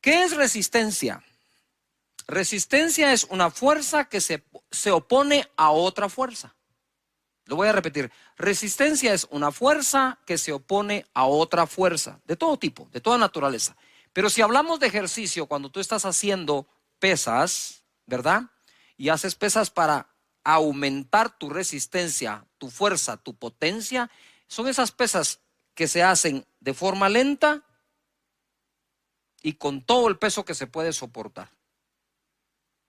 ¿Qué es resistencia? Resistencia es una fuerza que se opone a otra fuerza. Lo voy a repetir. Resistencia es una fuerza que se opone a otra fuerza, de todo tipo, de toda naturaleza. Pero si hablamos de ejercicio, cuando tú estás haciendo pesas, ¿verdad? Y haces pesas para aumentar tu resistencia, tu fuerza, tu potencia, son esas pesas que se hacen de forma lenta y con todo el peso que se puede soportar.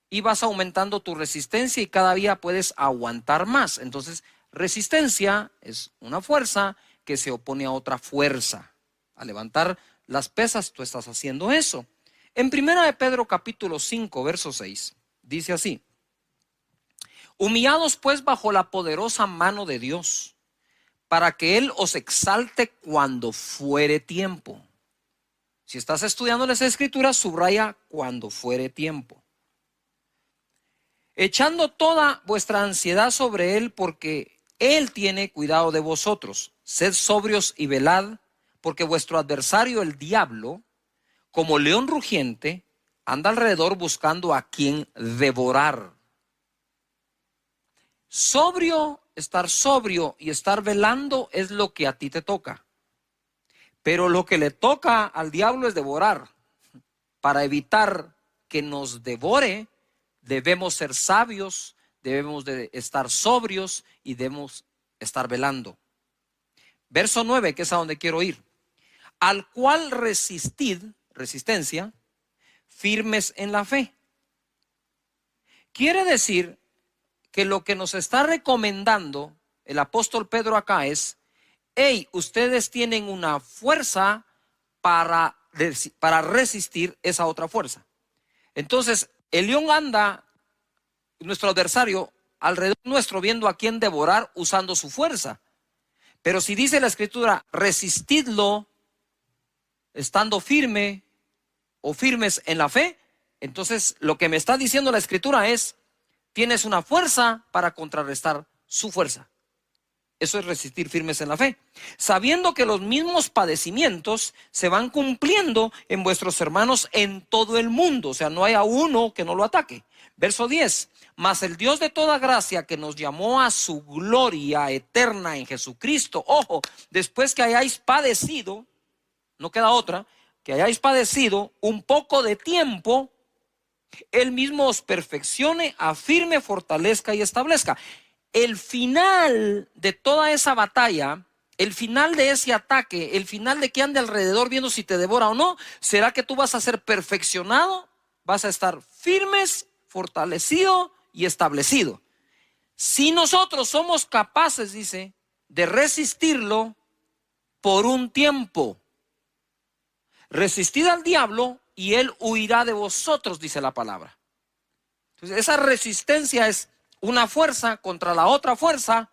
Y vas aumentando tu resistencia y cada día puedes aguantar más. Entonces, resistencia es una fuerza que se opone a otra fuerza. Al levantar las pesas, tú estás haciendo eso. En 1 de Pedro capítulo 5, verso 6, dice así: humillados pues bajo la poderosa mano de Dios, para que Él os exalte cuando fuere tiempo. Si estás estudiando las Escrituras, subraya cuando fuere tiempo. Echando toda vuestra ansiedad sobre Él, porque Él tiene cuidado de vosotros. Sed sobrios y velad, porque vuestro adversario el diablo, como león rugiente, anda alrededor buscando a quien devorar. Estar sobrio y estar velando es lo que a ti te toca. Pero lo que le toca al diablo es devorar. Para evitar que nos devore, debemos ser sabios, debemos de estar sobrios y debemos estar velando. Verso 9, que es a donde quiero ir. Al cual resistencia, firmes en la fe. Quiere decir que lo que nos está recomendando el apóstol Pedro acá es: hey, ustedes tienen una fuerza para resistir esa otra fuerza. Entonces, el león anda, nuestro adversario, alrededor nuestro viendo a quién devorar usando su fuerza. Pero si dice la Escritura, resistidlo estando firme o firmes en la fe, entonces lo que me está diciendo la Escritura es: tienes una fuerza para contrarrestar su fuerza. Eso es resistir firmes en la fe, sabiendo que los mismos padecimientos se van cumpliendo en vuestros hermanos en todo el mundo. O sea, no hay a uno que no lo ataque. Verso 10, mas el Dios de toda gracia, que nos llamó a su gloria eterna en Jesucristo. Ojo, después que hayáis padecido, no queda otra, que hayáis padecido un poco de tiempo, Él mismo os perfeccione, afirme, fortalezca y establezca. El final de toda esa batalla, el final de ese ataque, el final de que ande alrededor viendo si te devora o no, será que tú vas a ser perfeccionado, vas a estar firmes, fortalecido y establecido. Si nosotros somos capaces, dice, de resistirlo por un tiempo, resistid al diablo y él huirá de vosotros, dice la palabra. Entonces, esa resistencia es una fuerza contra la otra fuerza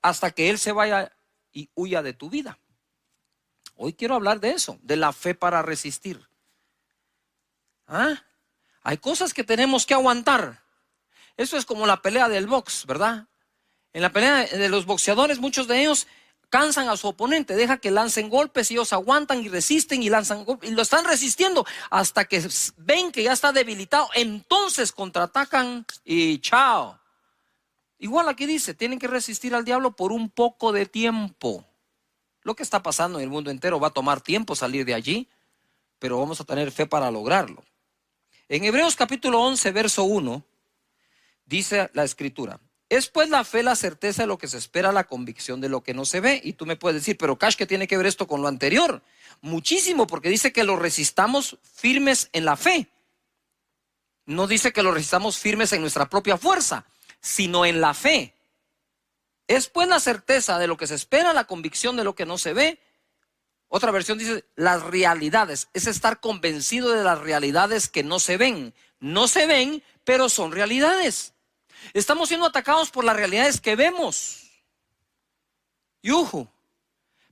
hasta que él se vaya y huya de tu vida. Hoy quiero hablar de eso, de la fe para resistir. Hay cosas que tenemos que aguantar. Eso es como la pelea del box, ¿verdad? En la pelea de los boxeadores, muchos de ellos cansan a su oponente, deja que lancen golpes y ellos aguantan y resisten y lanzan golpes y lo están resistiendo hasta que ven que ya está debilitado. Entonces contraatacan y chao. Igual aquí dice, tienen que resistir al diablo por un poco de tiempo. Lo que está pasando en el mundo entero va a tomar tiempo salir de allí, pero vamos a tener fe para lograrlo. En Hebreos capítulo 11, verso 1, dice la Escritura: es pues la fe la certeza de lo que se espera, la convicción de lo que no se ve. Y tú me puedes decir, pero Cash, ¿qué tiene que ver esto con lo anterior? Muchísimo, porque dice que lo resistamos firmes en la fe. No dice que lo resistamos firmes en nuestra propia fuerza, sino en la fe. Es pues la certeza de lo que se espera, la convicción de lo que no se ve. Otra versión dice las realidades. Es estar convencido de las realidades que no se ven. No se ven, pero son realidades. Estamos siendo atacados por las realidades que vemos.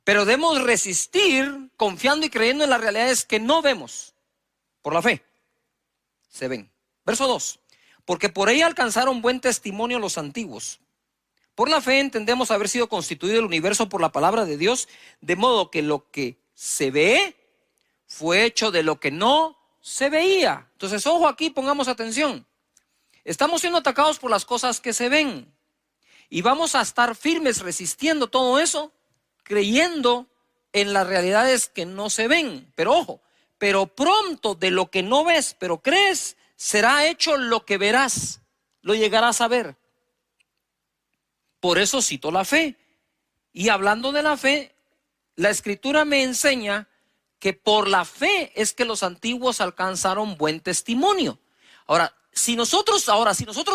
Pero debemos resistir confiando y creyendo en las realidades que no vemos. Por la fe se ven. Verso 2. Porque por ella alcanzaron buen testimonio los antiguos. Por la fe entendemos haber sido constituido el universo por la palabra de Dios, de modo que lo que se ve fue hecho de lo que no se veía. Entonces, ojo aquí, pongamos atención. Estamos siendo atacados por las cosas que se ven. Y vamos a estar firmes resistiendo todo eso, creyendo en las realidades que no se ven. Pero ojo, pero pronto de lo que no ves, pero crees, será hecho lo que verás, lo llegarás a ver. Por eso cito la fe. Y hablando de la fe, la Escritura me enseña que por la fe es que los antiguos alcanzaron buen testimonio. Ahora, si nosotros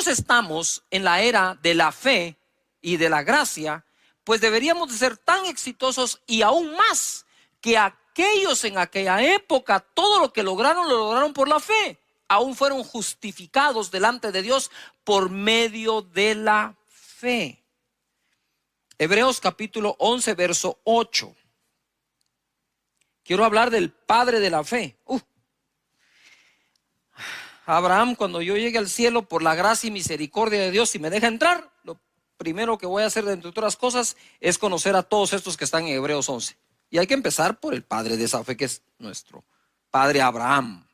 estamos en la era de la fe y de la gracia, pues deberíamos de ser tan exitosos y aún más que aquellos en aquella época, todo lo que lograron, lo lograron por la fe. Aún fueron justificados delante de Dios por medio de la fe. Hebreos capítulo 11, verso 8. Quiero hablar del padre de la fe. Abraham, cuando yo llegue al cielo por la gracia y misericordia de Dios, si me deja entrar, lo primero que voy a hacer, entre otras cosas, es conocer a todos estos que están en Hebreos 11. Y hay que empezar por el padre de esa fe, que es nuestro padre Abraham.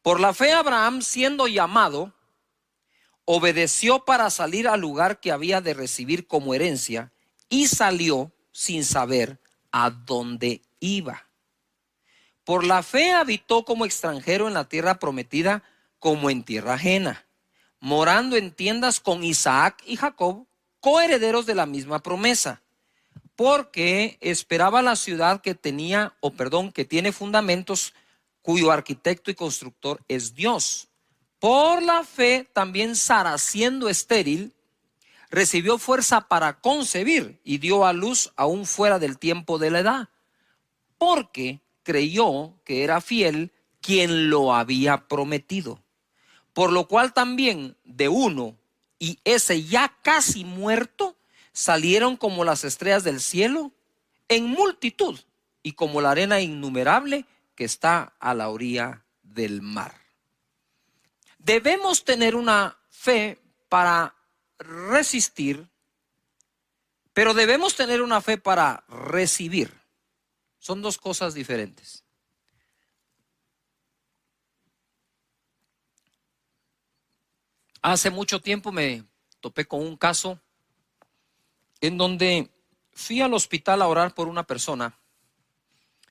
Por la fe Abraham, siendo llamado, obedeció para salir al lugar que había de recibir como herencia y salió sin saber a dónde iba. Por la fe habitó como extranjero en la tierra prometida, como en tierra ajena, morando en tiendas con Isaac y Jacob, coherederos de la misma promesa, porque esperaba la ciudad que tiene fundamentos, cuyo arquitecto y constructor es Dios. Por la fe también Sara, siendo estéril, recibió fuerza para concebir y dio a luz aún fuera del tiempo de la edad, porque creyó que era fiel quien lo había prometido. Por lo cual también de uno, y ese ya casi muerto, salieron como las estrellas del cielo en multitud y como la arena innumerable que está a la orilla del mar. Debemos tener una fe para resistir, pero debemos tener una fe para recibir. Son dos cosas diferentes. Hace mucho tiempo me topé con un caso en donde fui al hospital a orar por una persona.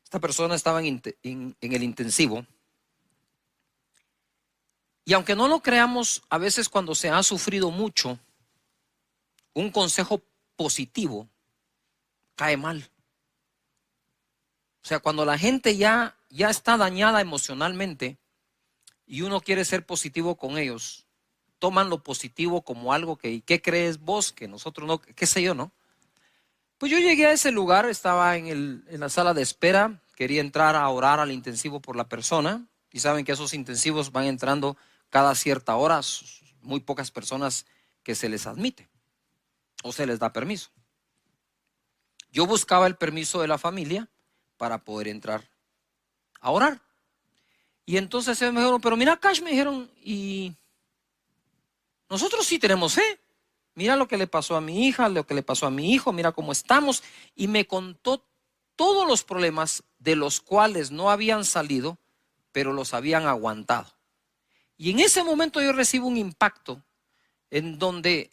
Esta persona estaba en el intensivo. Y aunque no lo creamos, a veces cuando se ha sufrido mucho, un consejo positivo cae mal. O sea, cuando la gente ya está dañada emocionalmente y uno quiere ser positivo con ellos, toman lo positivo como algo que, ¿qué crees vos? Que nosotros no, qué sé yo, ¿no? Pues yo llegué a ese lugar, estaba en la sala de espera, quería entrar a orar al intensivo por la persona, y saben que esos intensivos van entrando cada cierta hora, muy pocas personas que se les admite o se les da permiso. Yo buscaba el permiso de la familia para poder entrar a orar. Y entonces ellos me dijeron, pero mira, Cash, me dijeron, y nosotros sí tenemos fe. Mira lo que le pasó a mi hija, lo que le pasó a mi hijo, mira cómo estamos. Y me contó todos los problemas de los cuales no habían salido, pero los habían aguantado. Y en ese momento yo recibo un impacto en donde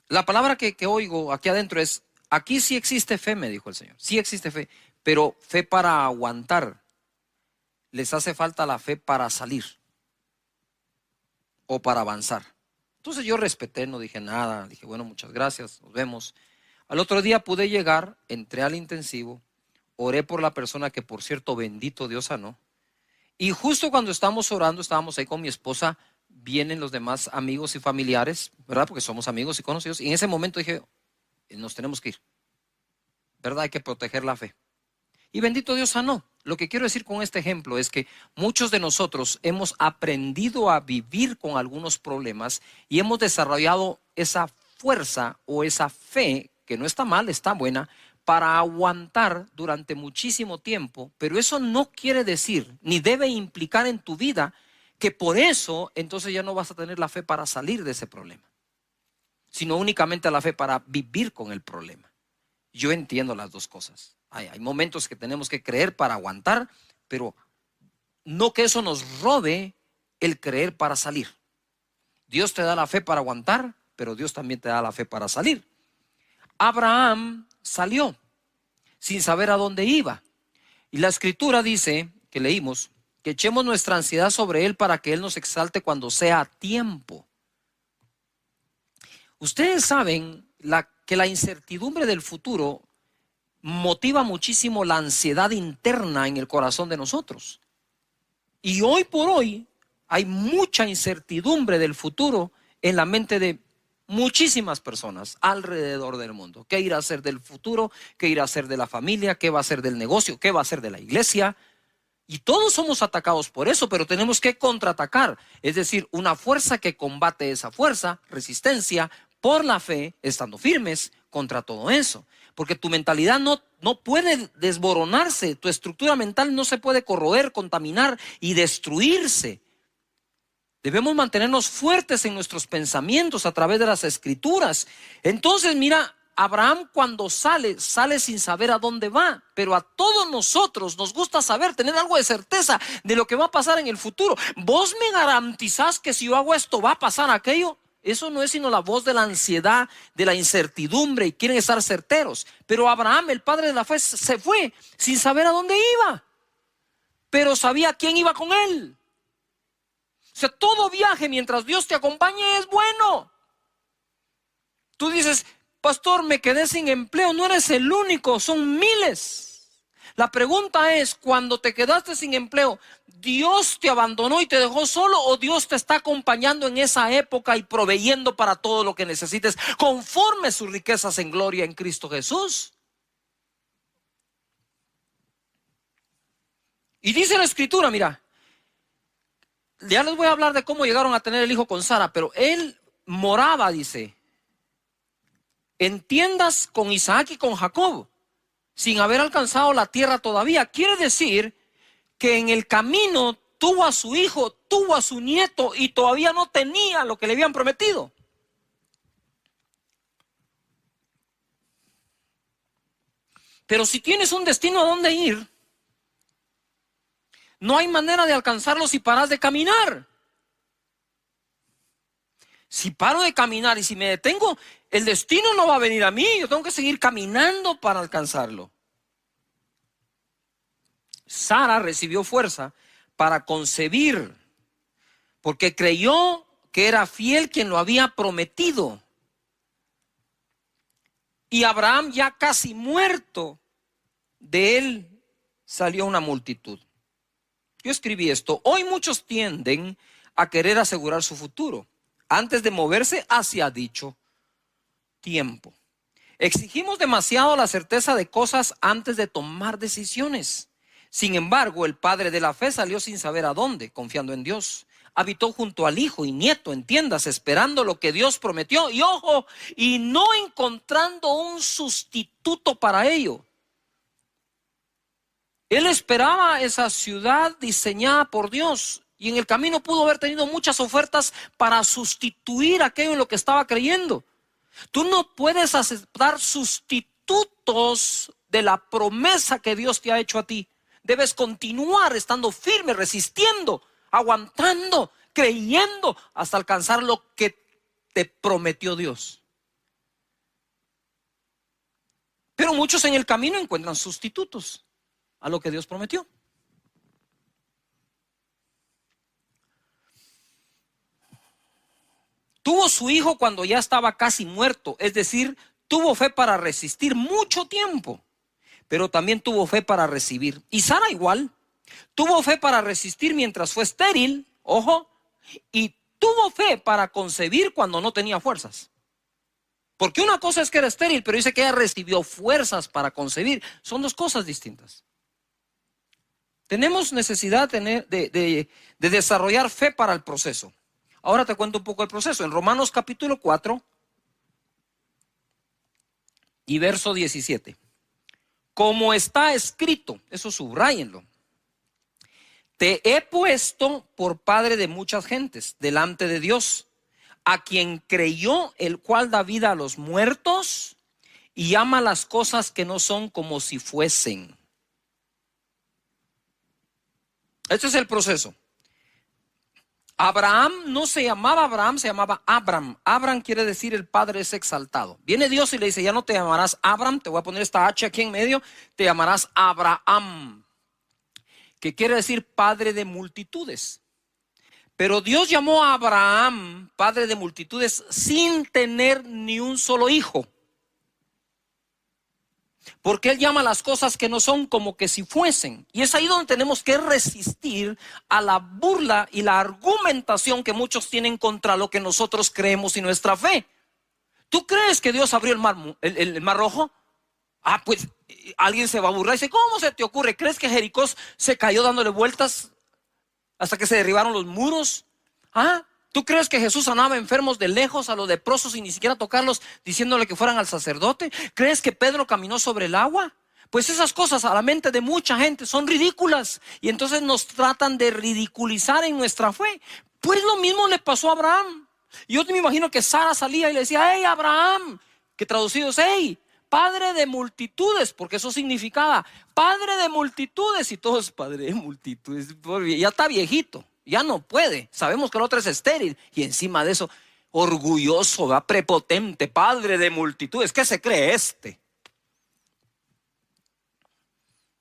la palabra que oigo aquí adentro es, aquí sí existe fe, me dijo el Señor. Sí existe fe, pero fe para aguantar. Les hace falta la fe para salir o para avanzar. Entonces yo respeté, no dije nada, dije bueno, muchas gracias, nos vemos. Al otro día pude llegar, entré al intensivo, oré por la persona que por cierto bendito Dios sanó. Y justo cuando estábamos orando, estábamos ahí con mi esposa, vienen los demás amigos y familiares, ¿verdad? Porque somos amigos y conocidos. Y en ese momento dije, nos tenemos que ir, ¿verdad? Hay que proteger la fe. Y bendito Dios sanó. Lo que quiero decir con este ejemplo es que muchos de nosotros hemos aprendido a vivir con algunos problemas y hemos desarrollado esa fuerza o esa fe, que no está mal, está buena, para aguantar durante muchísimo tiempo. Pero eso no quiere decir, ni debe implicar en tu vida, que por eso entonces ya no vas a tener la fe para salir de ese problema, sino únicamente la fe para vivir con el problema. Yo entiendo las dos cosas. Hay momentos que tenemos que creer para aguantar, pero no que eso nos robe el creer para salir. Dios te da la fe para aguantar, pero Dios también te da la fe para salir. Abraham salió sin saber a dónde iba. Y la escritura dice, que leímos, que echemos nuestra ansiedad sobre Él para que Él nos exalte cuando sea tiempo. Ustedes saben que la incertidumbre del futuro motiva muchísimo la ansiedad interna en el corazón de nosotros. Y hoy por hoy hay mucha incertidumbre del futuro en la mente de muchísimas personas alrededor del mundo. ¿Qué irá a ser del futuro? ¿Qué irá a ser de la familia? ¿Qué va a ser del negocio? ¿Qué va a ser de la iglesia? Y todos somos atacados por eso, pero tenemos que contraatacar. Es decir, una fuerza que combate esa fuerza, resistencia, por la fe, estando firmes contra todo eso. Porque tu mentalidad no puede desboronarse, tu estructura mental no se puede corroer, contaminar y destruirse. Debemos mantenernos fuertes en nuestros pensamientos a través de las escrituras. Entonces, mira, Abraham cuando sale sin saber a dónde va. Pero a todos nosotros nos gusta saber, tener algo de certeza de lo que va a pasar en el futuro. ¿Vos me garantizás que si yo hago esto va a pasar aquello? Eso no es sino la voz de la ansiedad, de la incertidumbre, y quieren estar certeros. Pero Abraham, el padre de la fe, se fue sin saber a dónde iba. Pero sabía quién iba con él. O sea, todo viaje mientras Dios te acompañe es bueno. Tú dices, pastor, me quedé sin empleo. No eres el único, son miles. La pregunta es, cuando te quedaste sin empleo, ¿Dios te abandonó y te dejó solo, o Dios te está acompañando en esa época y proveyendo para todo lo que necesites conforme sus riquezas en gloria en Cristo Jesús? Y dice la escritura, mira, ya les voy a hablar de cómo llegaron a tener el hijo con Sara, pero él moraba, dice, en tiendas con Isaac y con Jacob, sin haber alcanzado la tierra todavía. Quiere decir que en el camino tuvo a su hijo, tuvo a su nieto y todavía no tenía lo que le habían prometido. Pero si tienes un destino a dónde ir, no hay manera de alcanzarlo si paras de caminar. Si paro de caminar y si me detengo, el destino no va a venir a mí. Yo tengo que seguir caminando para alcanzarlo. Sara recibió fuerza para concebir, porque creyó que era fiel quien lo había prometido. Y Abraham, ya casi muerto, de él salió una multitud. Yo escribí esto: hoy muchos tienden a querer asegurar su futuro antes de moverse hacia dicho tiempo. Exigimos demasiado la certeza de cosas antes de tomar decisiones. Sin embargo, el padre de la fe salió sin saber a dónde, confiando en Dios. Habitó junto al hijo y nieto en tiendas, esperando lo que Dios prometió. Y ojo, y no encontrando un sustituto para ello. Él esperaba esa ciudad diseñada por Dios, y en el camino pudo haber tenido muchas ofertas para sustituir aquello en lo que estaba creyendo. Tú no puedes aceptar sustitutos de la promesa que Dios te ha hecho a ti. Debes continuar estando firme, resistiendo, aguantando, creyendo hasta alcanzar lo que te prometió Dios. Pero muchos en el camino encuentran sustitutos a lo que Dios prometió. Tuvo su hijo cuando ya estaba casi muerto, es decir, tuvo fe para resistir mucho tiempo, pero también tuvo fe para recibir. Y Sara igual, tuvo fe para resistir mientras fue estéril, ojo, y tuvo fe para concebir cuando no tenía fuerzas. Porque una cosa es que era estéril, pero dice que ella recibió fuerzas para concebir. Son dos cosas distintas. Tenemos necesidad de desarrollar fe para el proceso. Ahora te cuento un poco el proceso. En Romanos capítulo 4 y verso 17. Como está escrito, eso subráyenlo: te he puesto por padre de muchas gentes delante de Dios, a quien creyó, el cual da vida a los muertos y ama las cosas que no son como si fuesen. Este es el proceso. Abraham no se llamaba Abraham, se llamaba Abram. Abram quiere decir el padre es exaltado. Viene Dios y le dice, ya no te llamarás Abram, te voy a poner esta H aquí en medio, te llamarás Abraham, que quiere decir padre de multitudes. Pero Dios llamó a Abraham padre de multitudes sin tener ni un solo hijo. Porque Él llama las cosas que no son como que si fuesen. Y es ahí donde tenemos que resistir a la burla y la argumentación que muchos tienen contra lo que nosotros creemos y nuestra fe. ¿Tú crees que Dios abrió el mar rojo? Ah, pues alguien se va a burlar y dice, ¿cómo se te ocurre? ¿Crees que Jericó se cayó dándole vueltas hasta que se derribaron los muros? ¿Ah? ¿Tú crees que Jesús sanaba enfermos de lejos a los leprosos y ni siquiera tocarlos diciéndole que fueran al sacerdote? ¿Crees que Pedro caminó sobre el agua? Pues esas cosas a la mente de mucha gente son ridículas y entonces nos tratan de ridiculizar en nuestra fe. Pues lo mismo le pasó a Abraham. Yo me imagino que Sara salía y le decía, hey Abraham, que traducido es, hey, padre de multitudes, porque eso significaba padre de multitudes, y todos padre de multitudes, ya está viejito. Ya no puede, sabemos que el otro es estéril y encima de eso orgulloso, ¿verdad? Prepotente, padre de multitudes. ¿Qué se cree este?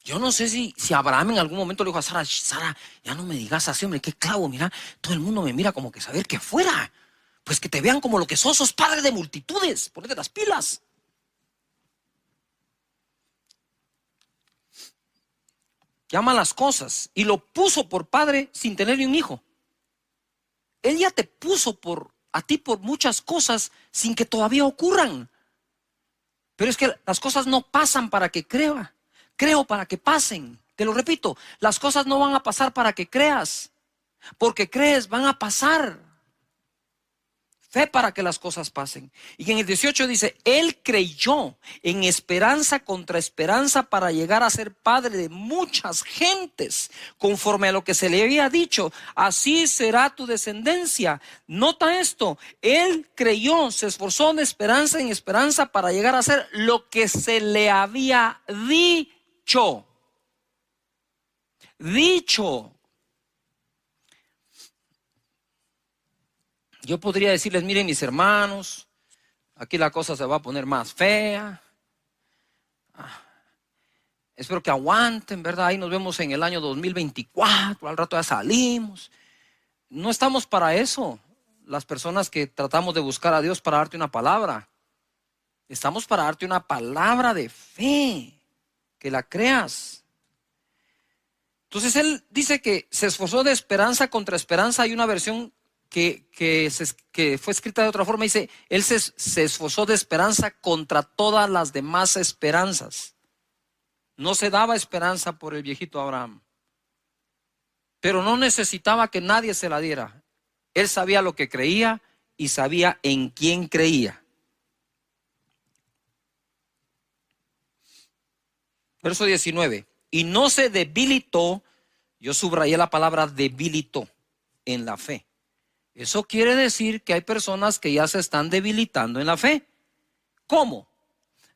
Yo no sé si Abraham en algún momento le dijo a Sara, Sara, ya no me digas así, hombre, qué clavo, mira, todo el mundo me mira como que saber que fuera, pues que te vean como lo que sos padre de multitudes, ponete las pilas. Llama las cosas y lo puso por padre sin tener ni un hijo. Él ya te puso a ti por muchas cosas sin que todavía ocurran. Pero es que las cosas no pasan para que creo para que pasen. Te lo repito, las cosas no van a pasar para que creas, porque crees, van a pasar. Fe para que las cosas pasen. Y en el 18 dice, él creyó en esperanza contra esperanza para llegar a ser padre de muchas gentes, conforme a lo que se le había dicho, así será tu descendencia. Nota esto, él creyó, se esforzó de esperanza en esperanza para llegar a ser lo que se le había dicho. Yo podría decirles, miren mis hermanos, aquí la cosa se va a poner más fea. Espero que aguanten, ¿verdad? Ahí nos vemos en el año 2024, al rato ya salimos. No estamos para eso, las personas que tratamos de buscar a Dios para darte una palabra. Estamos para darte una palabra de fe, que la creas. Entonces él dice que se esforzó de esperanza contra esperanza. Hay una versión que fue escrita de otra forma, dice, él se esforzó de esperanza contra todas las demás esperanzas. No se daba esperanza por el viejito Abraham, pero no necesitaba que nadie se la diera. Él sabía lo que creía y sabía en quién creía. Verso 19, y no se debilitó, yo subrayé la palabra debilitó, en la fe. Eso quiere decir que hay personas que ya se están debilitando en la fe. ¿Cómo?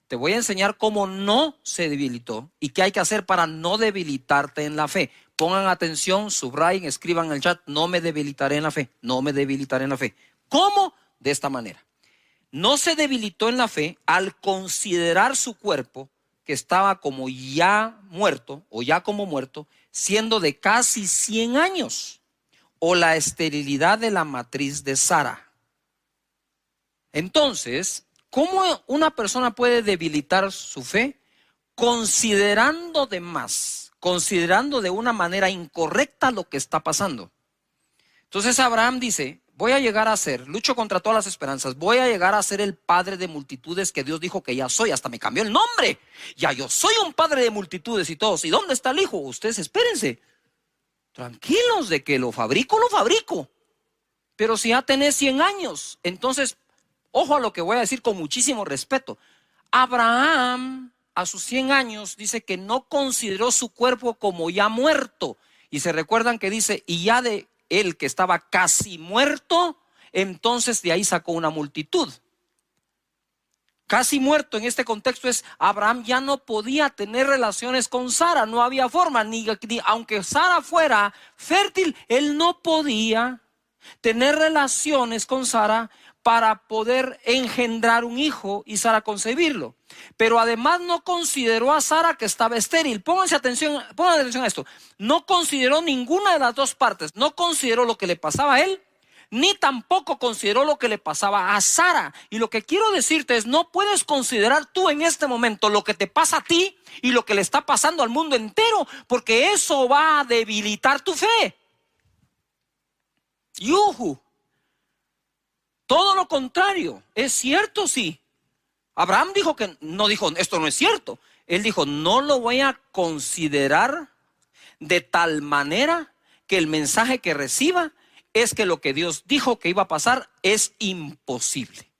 Te voy a enseñar cómo no se debilitó y qué hay que hacer para no debilitarte en la fe. Pongan atención, subrayen, escriban en el chat, no me debilitaré en la fe, no me debilitaré en la fe. ¿Cómo? De esta manera. No se debilitó en la fe al considerar su cuerpo, que estaba como ya muerto o ya como muerto, siendo de casi 100 años. O la esterilidad de la matriz de Sara. Entonces, ¿cómo una persona puede debilitar su fe? Considerando de más, considerando de una manera incorrecta lo que está pasando. Entonces Abraham dice, voy a llegar a ser, lucho contra todas las esperanzas, voy a llegar a ser el padre de multitudes que Dios dijo que ya soy, hasta me cambió el nombre. Ya yo soy un padre de multitudes y todos. ¿Y dónde está el hijo? Ustedes espérense. Tranquilos, de que lo fabrico. Pero si ya tenés 100 años, entonces, ojo a lo que voy a decir con muchísimo respeto. Abraham, a sus 100 años, dice que no consideró su cuerpo como ya muerto. Y se recuerdan que dice, y ya de él que estaba casi muerto, entonces de ahí sacó una multitud. casi muerto en este contexto es, Abraham ya no podía tener relaciones con Sara, no había forma, ni aunque Sara fuera fértil, él no podía tener relaciones con Sara para poder engendrar un hijo y Sara concebirlo. Pero además no consideró a Sara que estaba estéril. Pónganse atención, pongan atención a esto. No consideró ninguna de las dos partes. No consideró lo que le pasaba a él, ni tampoco consideró lo que le pasaba a Sara. Y lo que quiero decirte es, no puedes considerar tú en este momento lo que te pasa a ti y lo que le está pasando al mundo entero, porque eso va a debilitar tu fe. ¡Yuhu! Todo lo contrario, es cierto, sí. Abraham dijo que no dijo, esto no es cierto. Él dijo, no lo voy a considerar de tal manera que el mensaje que reciba es que lo que Dios dijo que iba a pasar es imposible.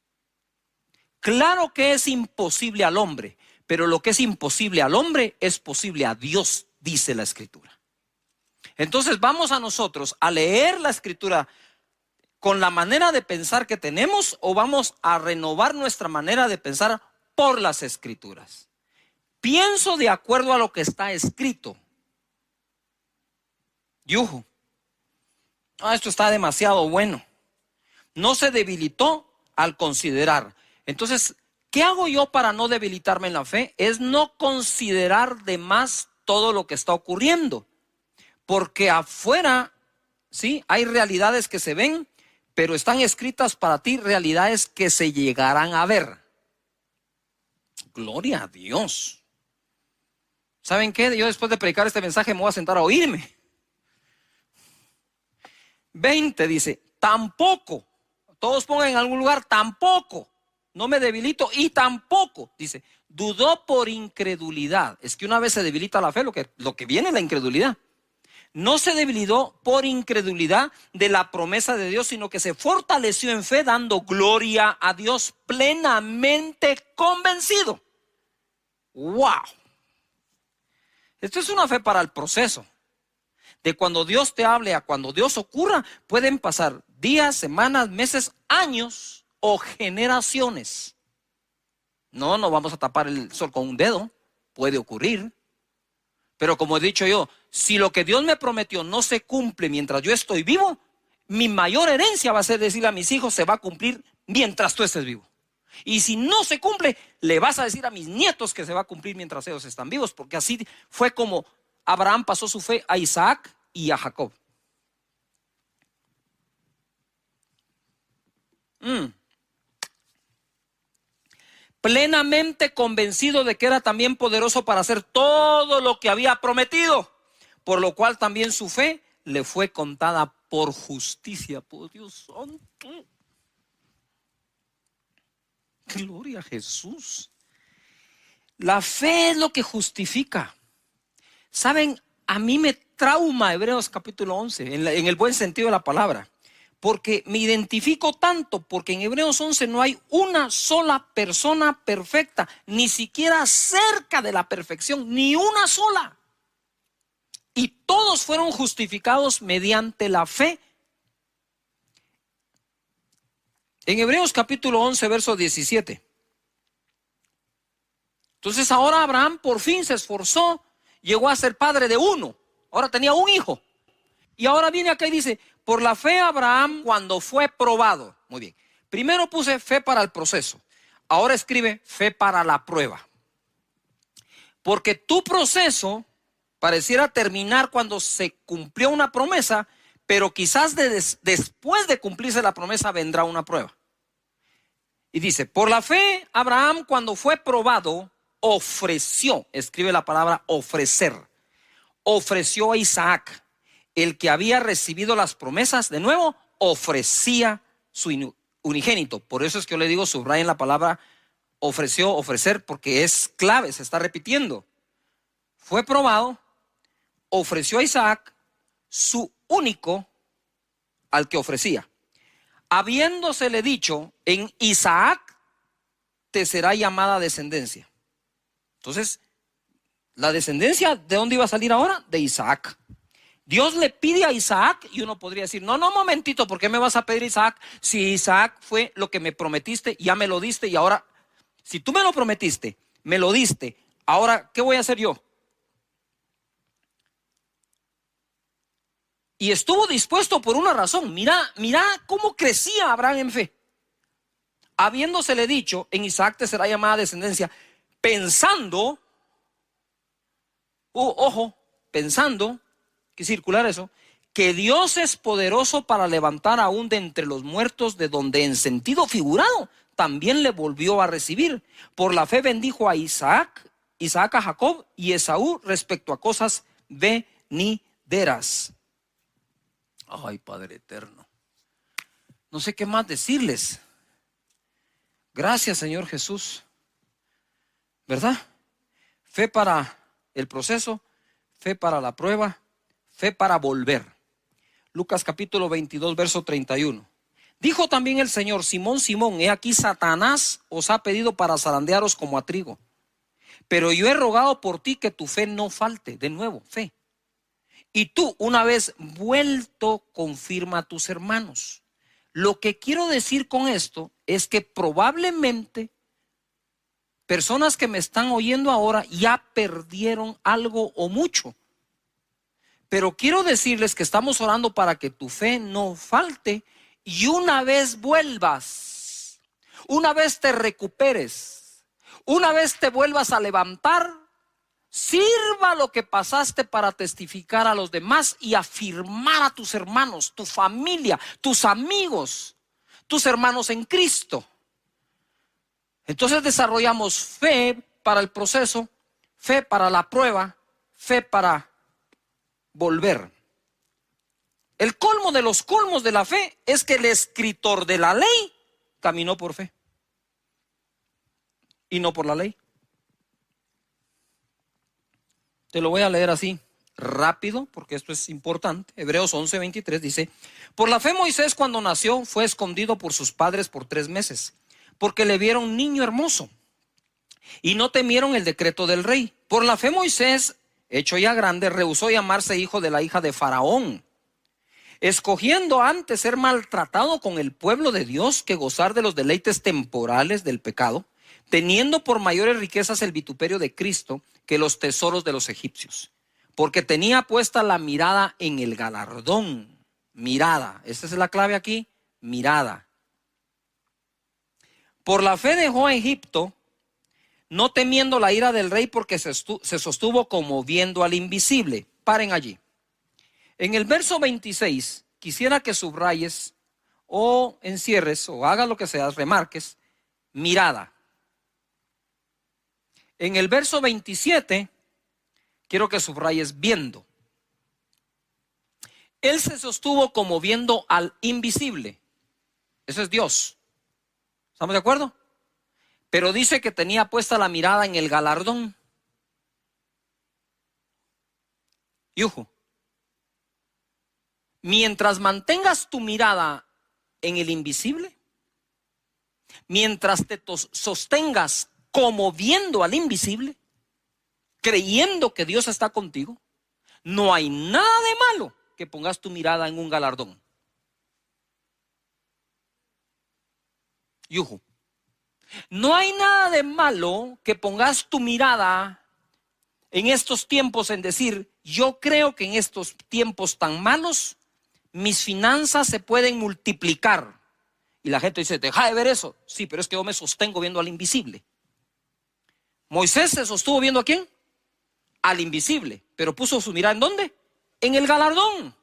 Claro que es imposible al hombre, pero lo que es imposible al hombre es posible a Dios, dice la Escritura. Entonces vamos a nosotros a leer la Escritura con la manera de pensar que tenemos, o vamos a renovar nuestra manera de pensar por las Escrituras. Pienso de acuerdo a lo que está escrito. Yuhu. Esto está demasiado bueno. No se debilitó al considerar. Entonces, ¿qué hago yo para no debilitarme en la fe? Es no considerar de más todo lo que está ocurriendo. Porque afuera, sí, hay realidades que se ven, pero están escritas para ti realidades que se llegarán a ver. Gloria a Dios. ¿Saben qué? Yo después de predicar este mensaje me voy a sentar a oírme. 20 dice, tampoco. Todos pongan en algún lugar, tampoco. No me debilito y tampoco. Dice, dudó por incredulidad. Es que una vez se debilita la fe, lo que viene es la incredulidad. No se debilitó por incredulidad de la promesa de Dios, sino que se fortaleció en fe, dando gloria a Dios, plenamente convencido. ¡Wow! Esto es una fe para el proceso. De cuando Dios te hable a cuando Dios ocurra, pueden pasar días, semanas, meses, años o generaciones. No vamos a tapar el sol con un dedo. Puede ocurrir. Pero como he dicho yo, si lo que Dios me prometió no se cumple mientras yo estoy vivo, mi mayor herencia va a ser decirle a mis hijos, se va a cumplir mientras tú estés vivo. Y si no se cumple, le vas a decir a mis nietos que se va a cumplir mientras ellos están vivos, porque así fue como Abraham pasó su fe a Isaac y a Jacob. Plenamente convencido de que era también poderoso para hacer todo lo que había prometido, por lo cual también su fe le fue contada por justicia. Por Dios santo. Gloria a Jesús. La fe es lo que justifica. Saben, a mí me trauma Hebreos capítulo 11, en el buen sentido de la palabra. Porque me identifico tanto, porque en Hebreos 11 no hay una sola persona perfecta, ni siquiera cerca de la perfección, ni una sola. Y todos fueron justificados mediante la fe. En Hebreos capítulo 11, verso 17. Entonces ahora Abraham por fin se esforzó, llegó a ser padre de uno. Ahora tenía un hijo. Y ahora viene acá y dice, por la fe Abraham cuando fue probado. Muy bien. Primero puse fe para el proceso. Ahora escribe fe para la prueba. Porque tu proceso pareciera terminar cuando se cumplió una promesa, pero quizás después de cumplirse la promesa vendrá una prueba. Y dice, por la fe Abraham cuando fue probado ofreció, escribe la palabra ofrecer, ofreció a Isaac, el que había recibido las promesas. De nuevo, ofrecía su unigénito. Por eso es que yo le digo, subrayen la palabra ofreció, ofrecer, porque es clave, se está repitiendo. Fue probado, ofreció a Isaac, su único, al que ofrecía. Habiéndosele dicho, en Isaac te será llamada descendencia. Entonces, la descendencia, ¿de dónde iba a salir ahora? De Isaac. Dios le pide a Isaac y uno podría decir, no, momentito, ¿por qué me vas a pedir Isaac? Si Isaac fue lo que me prometiste, ya me lo diste y ahora, Si tú me lo prometiste, me lo diste, ahora, ¿qué voy a hacer yo? Y estuvo dispuesto por una razón. Mira cómo crecía Abraham en fe. Habiéndosele dicho, en Isaac te será llamada descendencia, pensando, pensando, que circular eso, que Dios es poderoso para levantar aún de entre los muertos, de donde en sentido figurado también le volvió a recibir. Por la fe bendijo a Isaac a Jacob y Esaú respecto a cosas venideras. Ay, Padre eterno, no sé qué más decirles. Gracias, Señor Jesús, ¿verdad? Fe para el proceso, fe para la prueba, fe para volver. Lucas capítulo 22, verso 31. Dijo también el Señor: Simón, Simón, he aquí Satanás os ha pedido para zarandearos como a trigo, pero yo he rogado por ti que tu fe no falte. De nuevo, fe. Y tú, una vez vuelto, confirma a tus hermanos. Lo que quiero decir con esto es que probablemente personas que me están oyendo ahora ya perdieron algo o mucho. Pero quiero decirles que estamos orando para que tu fe no falte y una vez vuelvas, una vez te recuperes, una vez te vuelvas a levantar, sirva lo que pasaste para testificar a los demás y afirmar a tus hermanos, tu familia, tus amigos, tus hermanos en Cristo. Entonces desarrollamos fe para el proceso, fe para la prueba, fe para volver. El colmo de los colmos de la fe es que el escritor de la ley caminó por fe y no por la ley. Te lo voy a leer así rápido porque esto es importante. Hebreos 11:23 dice: por la fe Moisés, cuando nació, fue escondido por sus padres por 3 meses, porque le vieron niño hermoso y no temieron el decreto del rey. Por la fe Moisés, hecho ya grande, rehusó llamarse hijo de la hija de Faraón, escogiendo antes ser maltratado con el pueblo de Dios que gozar de los deleites temporales del pecado, teniendo por mayores riquezas el vituperio de Cristo que los tesoros de los egipcios, porque tenía puesta la mirada en el galardón. Mirada, esta es la clave aquí, mirada. Por la fe dejó a Egipto, no temiendo la ira del rey, porque se sostuvo como viendo al invisible. Paren allí. En el verso 26, quisiera que subrayes o encierres o hagas lo que seas, remarques, mirada. En el verso 27, quiero que subrayes viendo. Él se sostuvo como viendo al invisible. Ese es Dios. ¿Estamos de acuerdo? Pero dice que tenía puesta la mirada en el galardón. Yuju. Mientras mantengas tu mirada en el invisible, mientras te sostengas como viendo al invisible, creyendo que Dios está contigo, no hay nada de malo que pongas tu mirada en un galardón. Yuju. No hay nada de malo que pongas tu mirada en estos tiempos en decir: yo creo que en estos tiempos tan malos mis finanzas se pueden multiplicar. Y la gente dice: deja de ver eso. Sí, pero es que yo me sostengo viendo al invisible. Moisés se sostuvo viendo ¿a quién? Al invisible, pero puso su mirada ¿en dónde? En el galardón.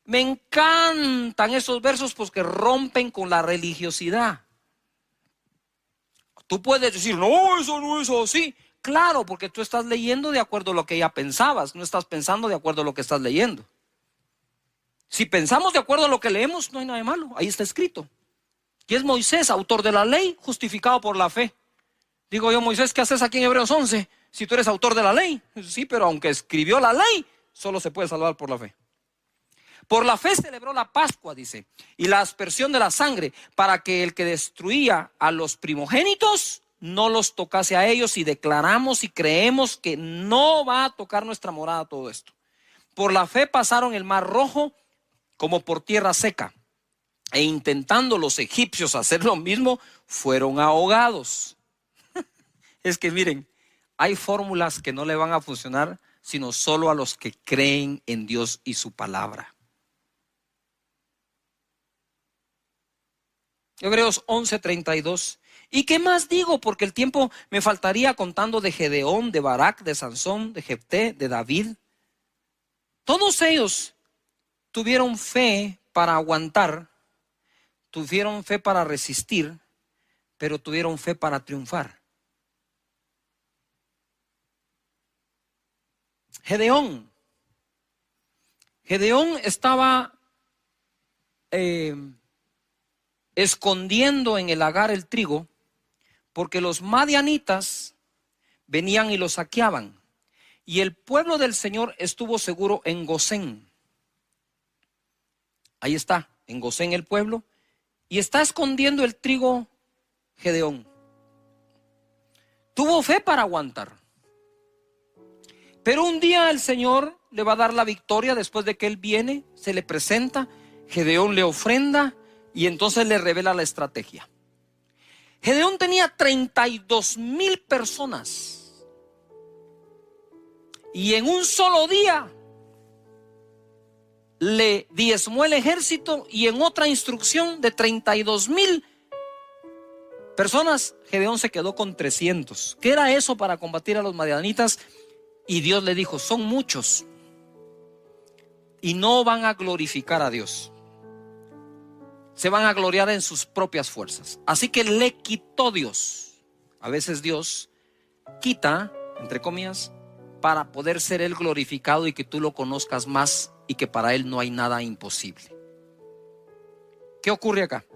Me encantan esos versos porque rompen con la religiosidad. Tú puedes decir: no, eso no es así. Claro, porque tú estás leyendo de acuerdo a lo que ya pensabas, no estás pensando de acuerdo a lo que estás leyendo. Si pensamos de acuerdo a lo que leemos, no hay nada de malo, ahí está escrito. Y es Moisés, autor de la ley, justificado por la fe. Digo yo: Moisés, ¿qué haces aquí en Hebreos 11 si tú eres autor de la ley? Sí, pero aunque escribió la ley, solo se puede salvar por la fe. Por la fe celebró la Pascua, dice, y la aspersión de la sangre, para que el que destruía a los primogénitos no los tocase a ellos, y declaramos y creemos que no va a tocar nuestra morada todo esto. Por la fe pasaron el mar Rojo como por tierra seca, e intentando los egipcios hacer lo mismo, fueron ahogados. Es que miren, hay fórmulas que no le van a funcionar sino solo a los que creen en Dios y su palabra. Hebreos 11:32. ¿Y qué más digo? Porque el tiempo me faltaría contando de Gedeón, de Barak, de Sansón, de Jefté, de David. Todos ellos tuvieron fe para aguantar, tuvieron fe para resistir, pero tuvieron fe para triunfar. Gedeón estaba escondiendo en el lagar el trigo, porque los madianitas venían y lo saqueaban, y el pueblo del Señor estuvo seguro en Gosén. Ahí está, en Gosén el pueblo, y está escondiendo el trigo Gedeón. Tuvo fe para aguantar. Pero un día el Señor le va a dar la victoria después de que él viene, se le presenta, Gedeón le ofrenda y entonces le revela la estrategia. Gedeón tenía 32,000 personas y en un solo día le diezmó el ejército, y en otra instrucción de 32,000 personas, Gedeón se quedó con 300. ¿Qué era eso para combatir a los madianitas? Y Dios le dijo, son muchos y no van a glorificar a Dios. Se van a gloriar en sus propias fuerzas. Así que le quitó Dios. A veces Dios quita, entre comillas, para poder ser Él glorificado y que tú lo conozcas más y que para Él no hay nada imposible. ¿Qué ocurre acá?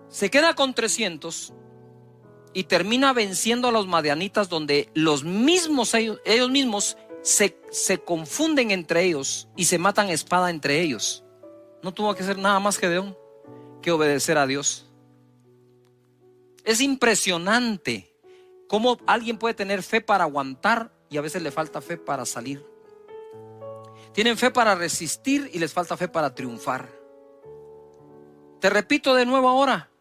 Se queda con 300 y termina venciendo a los madianitas, donde los mismos ellos mismos se confunden entre ellos y se matan a espada entre ellos. No tuvo que hacer nada más Gedeón que obedecer a Dios. Es impresionante cómo alguien puede tener fe para aguantar y a veces le falta fe para salir. Tienen fe para resistir y les falta fe para triunfar. Te repito de nuevo ahora,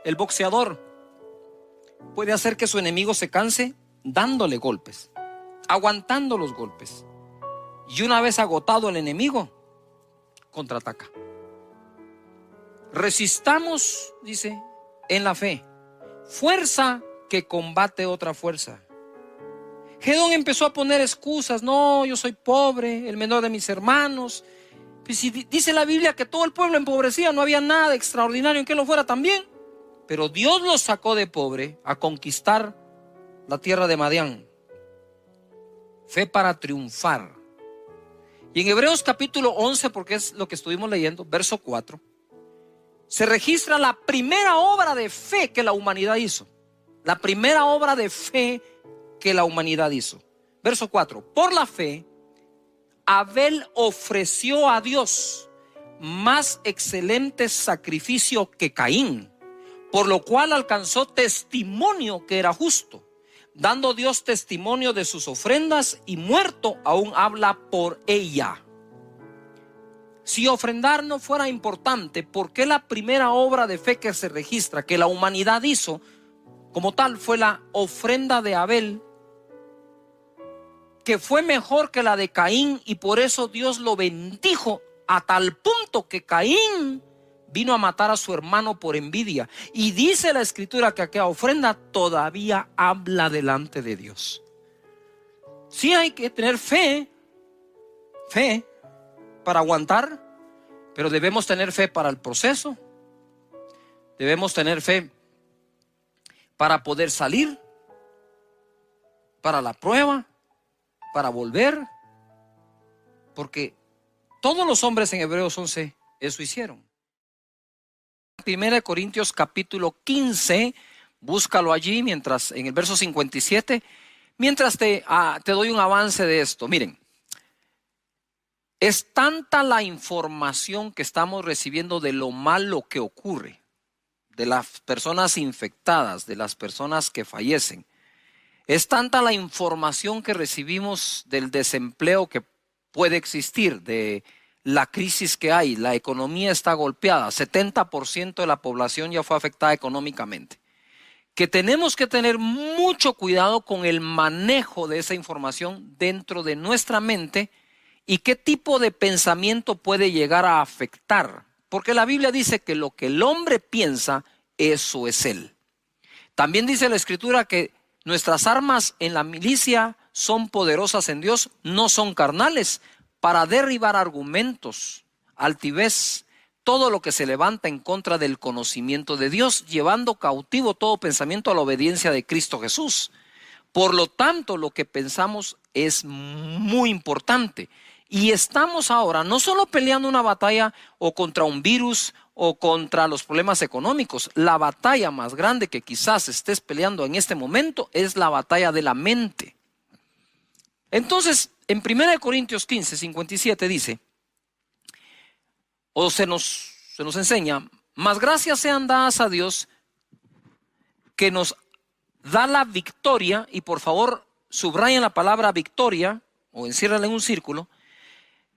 el boxeador puede hacer que su enemigo se canse dándole golpes, aguantando los golpes. Y una vez agotado el enemigo, contraataca. Resistamos, dice, en la fe. Fuerza que combate otra fuerza. Gedeón empezó a poner excusas. No, yo soy pobre, el menor de mis hermanos. Pues si dice la Biblia que todo el pueblo empobrecía, no había nada extraordinario en que lo fuera también. Pero Dios los sacó de pobre a conquistar la tierra de Madián. Fe para triunfar. Y en Hebreos capítulo 11, porque es lo que estuvimos leyendo, verso 4, se registra la primera obra de fe que la humanidad hizo. La primera obra de fe que la humanidad hizo. Verso 4. Por la fe, Abel ofreció a Dios más excelente sacrificio que Caín, por lo cual alcanzó testimonio que era justo, dando Dios testimonio de sus ofrendas, y muerto aún habla por ella. Si ofrendar no fuera importante, ¿por qué la primera obra de fe que se registra, que la humanidad hizo como tal, fue la ofrenda de Abel, que fue mejor que la de Caín? Y por eso Dios lo bendijo a tal punto que Caín vino a matar a su hermano por envidia. Y dice la escritura que aquella ofrenda todavía habla delante de Dios. Sí hay que tener fe para aguantar, pero debemos tener fe para el proceso. Debemos tener fe para poder salir, para la prueba, para volver, porque todos los hombres en Hebreos 11 eso hicieron. 1 Corintios capítulo 15, búscalo allí, mientras en el verso 57, mientras te doy un avance de esto. Miren, es tanta la información que estamos recibiendo de lo malo que ocurre, de las personas infectadas, de las personas que fallecen. Es tanta la información que recibimos del desempleo que puede existir, de la crisis que hay, la economía está golpeada, 70% de la población ya fue afectada económicamente, que tenemos que tener mucho cuidado con el manejo de esa información dentro de nuestra mente y qué tipo de pensamiento puede llegar a afectar, porque la Biblia dice que lo que el hombre piensa, eso es él. También dice la Escritura que nuestras armas en la milicia son poderosas en Dios, no son carnales, para derribar argumentos, altivez, todo lo que se levanta en contra del conocimiento de Dios, llevando cautivo todo pensamiento a la obediencia de Cristo Jesús. Por lo tanto, lo que pensamos es muy importante. Y estamos ahora no solo peleando una batalla o contra un virus o contra los problemas económicos. La batalla más grande que quizás estés peleando en este momento es la batalla de la mente. Entonces, en 1 Corintios 15, 57 dice, o se nos enseña, mas gracias sean dadas a Dios que nos da la victoria, y por favor subrayen la palabra victoria o enciérrenla en un círculo,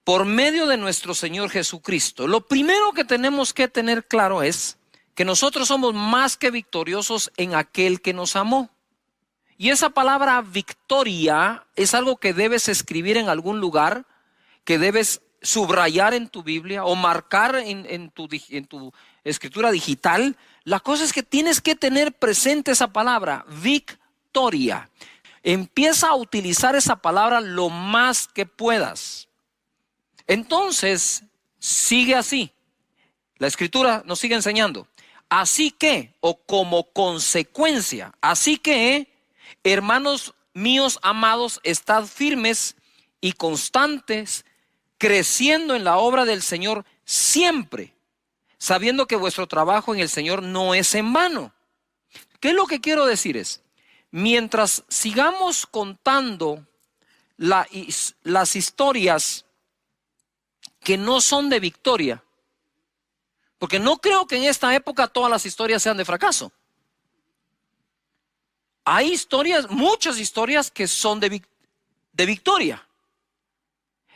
por medio de nuestro Señor Jesucristo. Lo primero que tenemos que tener claro es que nosotros somos más que victoriosos en aquel que nos amó. Y esa palabra victoria es algo que debes escribir en algún lugar, que debes subrayar en tu Biblia o marcar en tu escritura digital. La cosa es que tienes que tener presente esa palabra, victoria. Empieza a utilizar esa palabra lo más que puedas. Entonces, sigue así. La Escritura nos sigue enseñando. Así que, o como consecuencia, así que, hermanos míos amados, estad firmes y constantes, creciendo en la obra del Señor siempre, sabiendo que vuestro trabajo en el Señor no es en vano. ¿Qué es lo que quiero decir? Es, mientras sigamos contando las historias que no son de victoria, porque no creo que en esta época todas las historias sean de fracaso. Hay historias, muchas historias que son de victoria.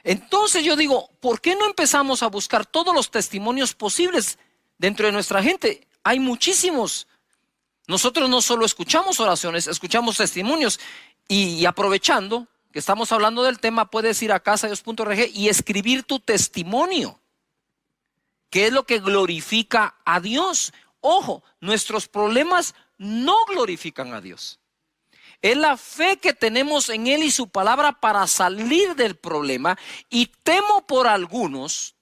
Entonces yo digo, ¿por qué no empezamos a buscar todos los testimonios posibles dentro de nuestra gente? Hay muchísimos. Nosotros no solo escuchamos oraciones, escuchamos testimonios y aprovechando que estamos hablando del tema, puedes ir a casadedios.org y escribir tu testimonio, que es lo que glorifica a Dios. Ojo, nuestros problemas no glorifican a Dios. Es la fe que tenemos en Él y su palabra para salir del problema. Y temo por algunos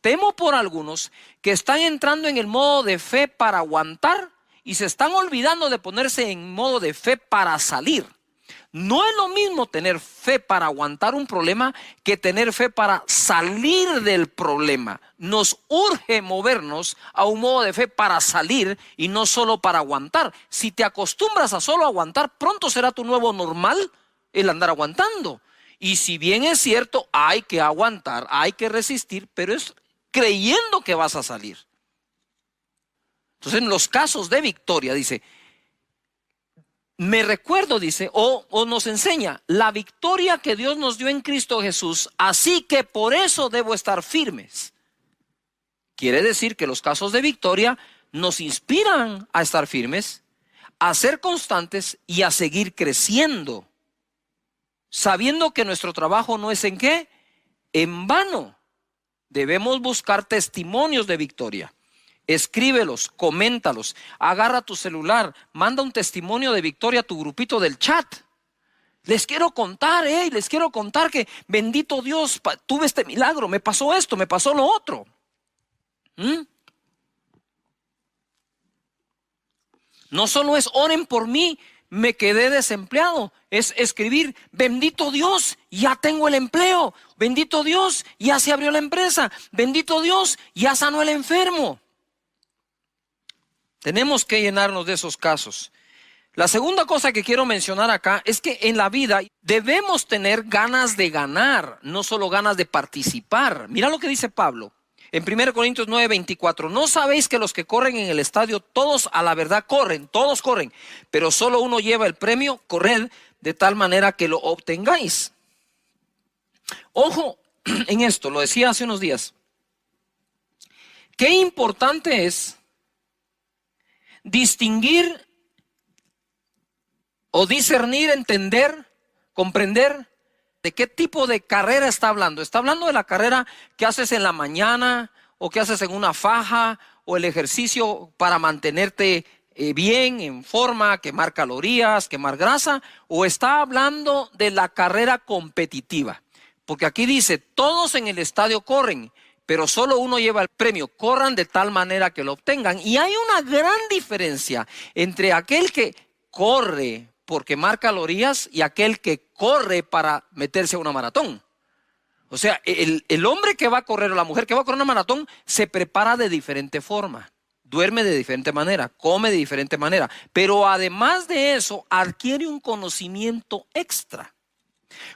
que están entrando en el modo de fe para aguantar y se están olvidando de ponerse en modo de fe para salir. No es lo mismo tener fe para aguantar un problema que tener fe para salir del problema. Nos urge movernos a un modo de fe para salir y no solo para aguantar. Si te acostumbras a solo aguantar, pronto será tu nuevo normal el andar aguantando. Y si bien es cierto, hay que aguantar, hay que resistir, pero es creyendo que vas a salir. Entonces, en los casos de victoria, dice, me recuerdo, dice, o nos enseña la victoria que Dios nos dio en Cristo Jesús, así que por eso debo estar firmes. Quiere decir que los casos de victoria nos inspiran a estar firmes, a ser constantes y a seguir creciendo, sabiendo que nuestro trabajo no es en qué, en vano. Debemos buscar testimonios de victoria. Escríbelos, coméntalos, agarra tu celular, manda un testimonio de victoria a tu grupito del chat. Les quiero contar, que bendito Dios, tuve este milagro, me pasó esto, me pasó lo otro. No solo es oren por mí, me quedé desempleado. Es escribir, bendito Dios, ya tengo el empleo. Bendito Dios, ya se abrió la empresa. Bendito Dios, ya sanó el enfermo. Tenemos que llenarnos de esos casos. La segunda cosa que quiero mencionar acá es que en la vida debemos tener ganas de ganar, no solo ganas de participar. Mira lo que dice Pablo en 1 Corintios 9:24. ¿No sabéis que los que corren en el estadio, todos a la verdad corren, todos corren, pero solo uno lleva el premio? Corred de tal manera que lo obtengáis. Ojo en esto, lo decía hace unos días. qué importante es distinguir o discernir, entender, comprender de qué tipo de carrera está hablando. Está hablando de la carrera que haces en la mañana o que haces en una faja o el ejercicio para mantenerte bien, en forma, quemar calorías, quemar grasa, o está hablando de la carrera competitiva. Porque aquí dice, todos en el estadio corren, pero solo uno lleva el premio. Corran de tal manera que lo obtengan. Y hay una gran diferencia entre aquel que corre por quemar calorías y aquel que corre para meterse a una maratón. O sea, el hombre que va a correr o la mujer que va a correr una maratón se prepara de diferente forma, duerme de diferente manera, come de diferente manera, pero además de eso adquiere un conocimiento extra.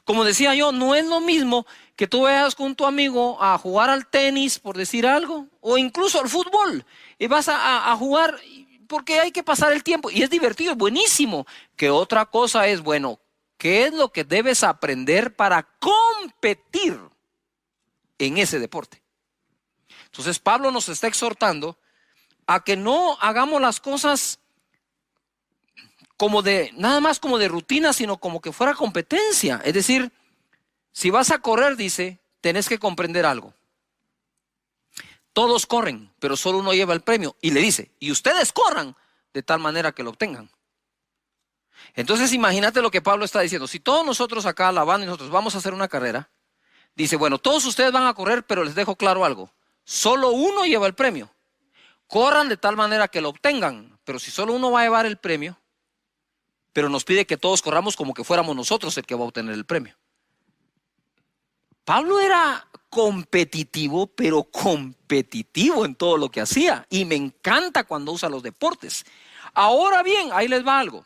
Como decía yo, no es lo mismo que tú vayas con tu amigo a jugar al tenis, por decir algo, o incluso al fútbol, y vas a jugar porque hay que pasar el tiempo, y es divertido, es buenísimo. Que otra cosa es, bueno, ¿qué es lo que debes aprender para competir en ese deporte? Entonces Pablo nos está exhortando a que no hagamos las cosas como de, nada más como de rutina, sino como que fuera competencia. Es decir, si vas a correr, dice, tenés que comprender algo. Todos corren, pero solo uno lleva el premio. Y le dice, y ustedes corran de tal manera que lo obtengan. Entonces imagínate lo que Pablo está diciendo. Si todos nosotros acá, la banda y nosotros vamos a hacer una carrera, dice, bueno, todos ustedes van a correr, pero les dejo claro algo. Solo uno lleva el premio. Corran de tal manera que lo obtengan. Pero si solo uno va a llevar el premio, pero nos pide que todos corramos como que fuéramos nosotros el que va a obtener el premio. Pablo era competitivo, pero competitivo en todo lo que hacía. Y me encanta cuando usa los deportes. Ahora bien, ahí les va algo.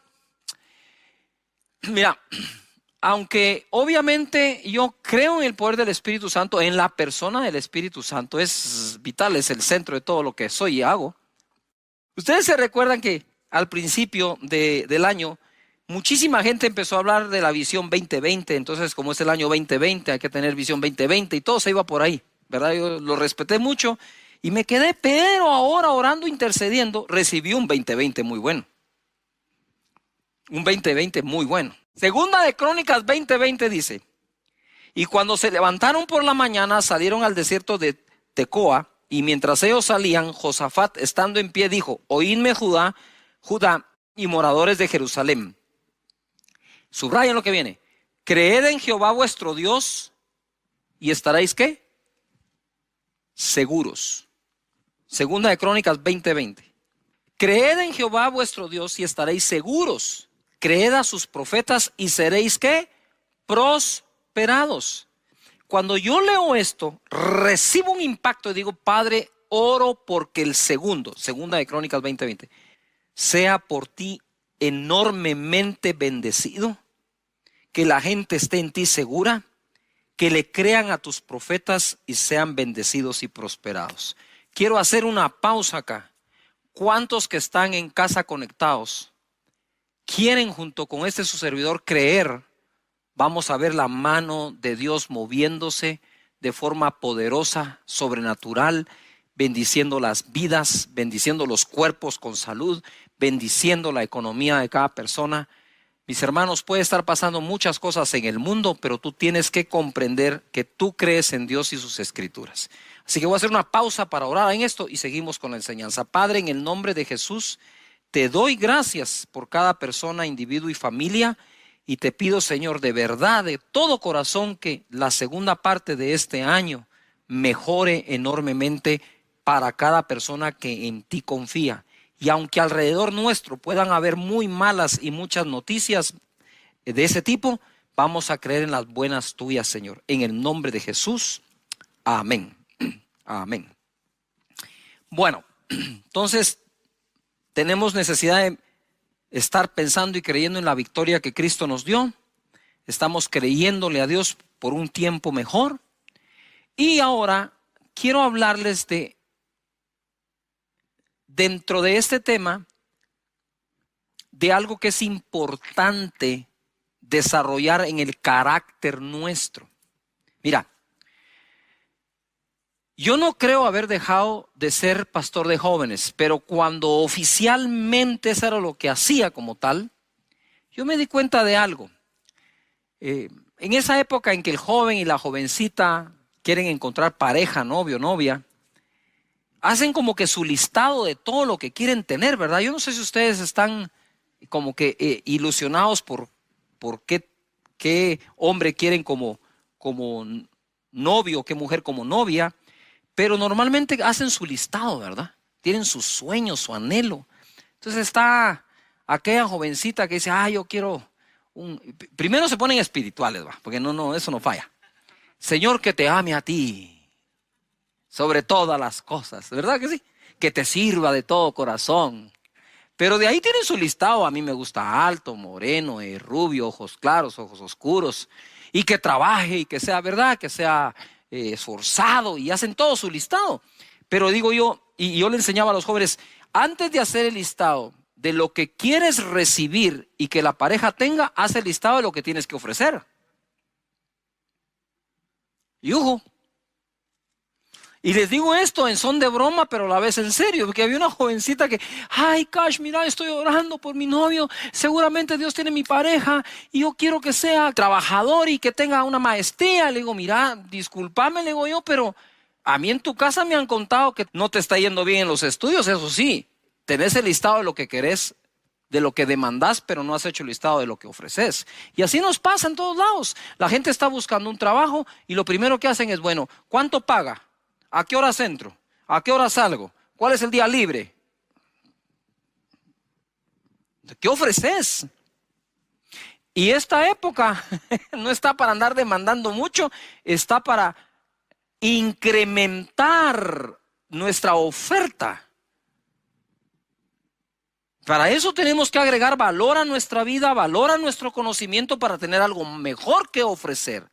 Mira, aunque obviamente yo creo en el poder del Espíritu Santo, en la persona del Espíritu Santo, es vital, es el centro de todo lo que soy y hago. Ustedes se recuerdan que al principio del año, muchísima gente empezó a hablar de la visión 2020, entonces como es el año 2020, hay que tener visión 2020 y todo se iba por ahí, ¿verdad? Yo lo respeté mucho y me quedé, pero ahora orando, intercediendo, recibí un 2020 muy bueno. Un 2020 muy bueno. Segunda de Crónicas 20:20 dice, y cuando se levantaron por la mañana salieron al desierto de Tecoa, y mientras ellos salían, Josafat estando en pie dijo, oídme Judá y moradores de Jerusalén. Subrayen lo que viene. Creed en Jehová vuestro Dios y estaréis ¿qué? Seguros. Segunda de Crónicas 20:20. Creed en Jehová vuestro Dios y estaréis seguros. Creed a sus profetas y seréis ¿qué? Prosperados. Cuando yo leo esto, recibo un impacto y digo, Padre, oro porque el segunda de Crónicas 20:20, sea por ti enormemente bendecido, que la gente esté en ti segura, que le crean a tus profetas y sean bendecidos y prosperados. Quiero hacer una pausa acá. ¿Cuántos que están en casa conectados quieren junto con este su servidor creer? Vamos a ver la mano de Dios moviéndose de forma poderosa, sobrenatural, bendiciendo las vidas, bendiciendo los cuerpos con salud, bendiciendo la economía de cada persona. Mis hermanos, puede estar pasando muchas cosas en el mundo, pero tú tienes que comprender que tú crees en Dios y sus escrituras. Así que voy a hacer una pausa para orar en esto y seguimos con la enseñanza. Padre, en el nombre de Jesús, te doy gracias por cada persona, individuo y familia. Y te pido, Señor, de verdad, de todo corazón, que la segunda parte de este año mejore enormemente para cada persona que en ti confía. Y aunque alrededor nuestro puedan haber muy malas y muchas noticias de ese tipo, vamos a creer en las buenas tuyas, Señor. En el nombre de Jesús, amén. Amén. Bueno, entonces tenemos necesidad de estar pensando y creyendo en la victoria que Cristo nos dio. Estamos creyéndole a Dios por un tiempo mejor. Y ahora quiero hablarles dentro de este tema, de algo que es importante desarrollar en el carácter nuestro. Mira, Yo no creo haber dejado de ser pastor de jóvenes, pero cuando oficialmente eso era lo que hacía como tal, yo me di cuenta de algo. En esa época en que el joven y la jovencita quieren encontrar pareja, novio, novia, hacen como que su listado de todo lo que quieren tener, ¿verdad? Yo no sé si ustedes están como que ilusionados por qué hombre quieren como novio, qué mujer como novia, pero normalmente hacen su listado, ¿verdad? Tienen sus sueños, su anhelo. Entonces está aquella jovencita que dice, yo quiero primero se ponen espirituales, ¿va? Porque no, eso no falla. Señor, que te ame a ti sobre todas las cosas, ¿verdad que sí? Que te sirva de todo corazón. Pero de ahí tienen su listado. A mí me gusta alto, moreno, rubio, ojos claros, ojos oscuros. Y que trabaje y que sea, ¿verdad? Que sea esforzado, y hacen todo su listado. Pero digo yo, y yo le enseñaba a los jóvenes, antes de hacer el listado de lo que quieres recibir y que la pareja tenga, haz el listado de lo que tienes que ofrecer. Y ojo. Y les digo esto en son de broma, pero a la vez en serio, porque había una jovencita que, Cash, mira, estoy orando por mi novio, seguramente Dios tiene mi pareja, y yo quiero que sea trabajador y que tenga una maestría. Le digo, mira, discúlpame, le digo yo, pero a mí en tu casa me han contado que no te está yendo bien en los estudios, eso sí, tenés el listado de lo que querés, de lo que demandás, pero no has hecho el listado de lo que ofreces. Y así nos pasa en todos lados. La gente está buscando un trabajo y lo primero que hacen es, bueno, ¿cuánto paga? ¿A qué hora entro? ¿A qué hora salgo? ¿Cuál es el día libre? ¿Qué ofreces? Y esta época no está para andar demandando mucho, está para incrementar nuestra oferta. Para eso tenemos que agregar valor a nuestra vida, valor a nuestro conocimiento para tener algo mejor que ofrecer.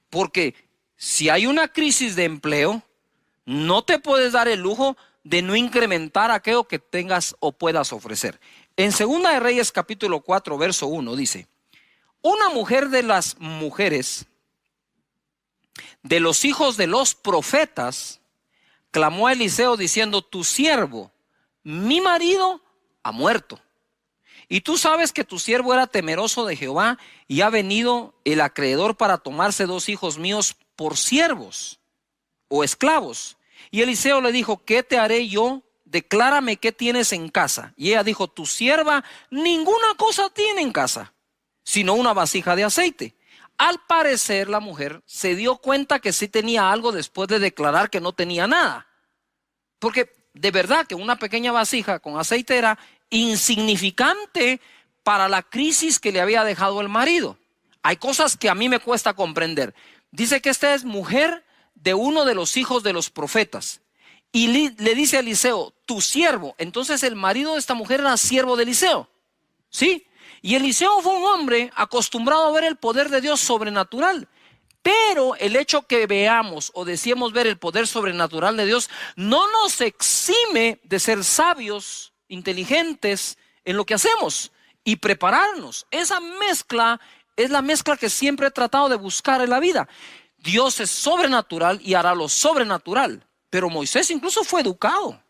Porque si hay una crisis de empleo, no te puedes dar el lujo de no incrementar aquello que tengas o puedas ofrecer. En 2 de Reyes capítulo 4 verso 1 dice, una mujer de las mujeres de los hijos de los profetas clamó a Eliseo diciendo, tu siervo, mi marido, ha muerto. Y tú sabes que tu siervo era temeroso de Jehová y ha venido el acreedor para tomarse 2 hijos míos por siervos o esclavos. Y Eliseo le dijo, ¿qué te haré yo? Declárame qué tienes en casa. Y ella dijo, tu sierva ninguna cosa tiene en casa, sino una vasija de aceite. Al parecer la mujer se dio cuenta que sí tenía algo después de declarar que no tenía nada. Porque de verdad que una pequeña vasija con aceite era insignificante para la crisis que le había dejado el marido. Hay cosas que a mí me cuesta comprender. Dice que esta es mujer de uno de los hijos de los profetas. Y le dice a Eliseo, tu siervo. Entonces el marido de esta mujer era siervo de Eliseo. ¿Sí? Y Eliseo fue un hombre acostumbrado a ver el poder de Dios sobrenatural. Pero el hecho que veamos o deseemos ver el poder sobrenatural de Dios no nos exime de ser sabios, inteligentes en lo que hacemos y prepararnos. Esa mezcla es la mezcla que siempre he tratado de buscar en la vida. Dios es sobrenatural y hará lo sobrenatural. Pero Moisés incluso fue educado.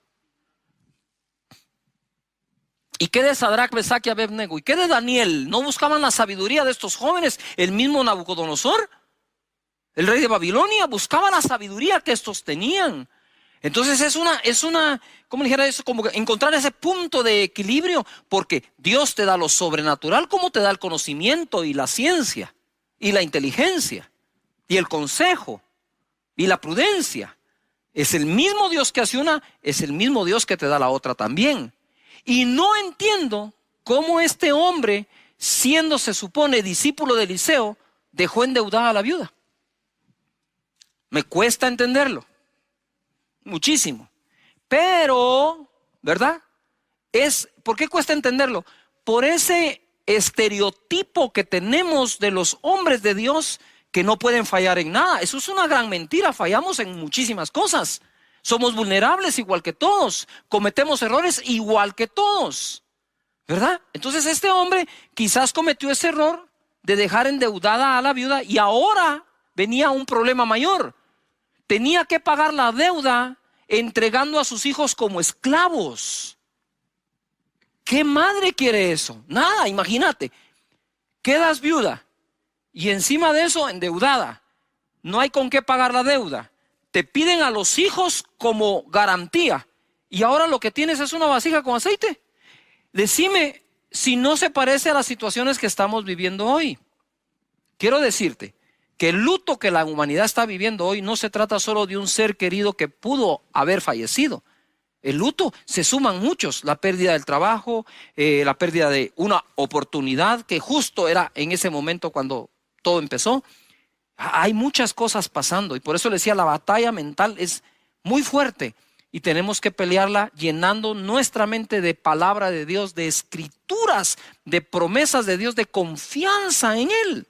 ¿Y qué de Sadrach, Mesach y Abednego? ¿Y qué de Daniel? ¿No buscaban la sabiduría de estos jóvenes? El mismo Nabucodonosor, el rey de Babilonia, buscaba la sabiduría que estos tenían. Entonces es una, ¿cómo dijera eso? Como encontrar ese punto de equilibrio, porque Dios te da lo sobrenatural como te da el conocimiento y la ciencia y la inteligencia y el consejo y la prudencia. Es el mismo Dios que hace una, es el mismo Dios que te da la otra también. Y no entiendo cómo este hombre, siendo se supone discípulo de Eliseo, dejó endeudada a la viuda. Me cuesta entenderlo, muchísimo. Pero, ¿verdad? ¿Por qué cuesta entenderlo? Por ese estereotipo que tenemos de los hombres de Dios que no pueden fallar en nada. Eso es una gran mentira, fallamos en muchísimas cosas. Somos vulnerables igual que todos, cometemos errores igual que todos, ¿verdad? Entonces este hombre quizás cometió ese error de dejar endeudada a la viuda y ahora venía un problema mayor. tenía que pagar la deuda entregando a sus hijos como esclavos. ¿Qué madre quiere eso? Nada, imagínate. Quedas viuda y encima de eso endeudada. No hay con qué pagar la deuda. Te piden a los hijos como garantía. Y ahora lo que tienes es una vasija con aceite. Decime si no se parece a las situaciones que estamos viviendo hoy. Quiero decirte que el luto que la humanidad está viviendo hoy no se trata solo de un ser querido que pudo haber fallecido. El luto se suman muchos, la pérdida del trabajo, la pérdida de una oportunidad que justo era en ese momento cuando todo empezó. Hay muchas cosas pasando y por eso le decía, la batalla mental es muy fuerte y tenemos que pelearla llenando nuestra mente de palabra de Dios, de escrituras, de promesas de Dios, de confianza en Él.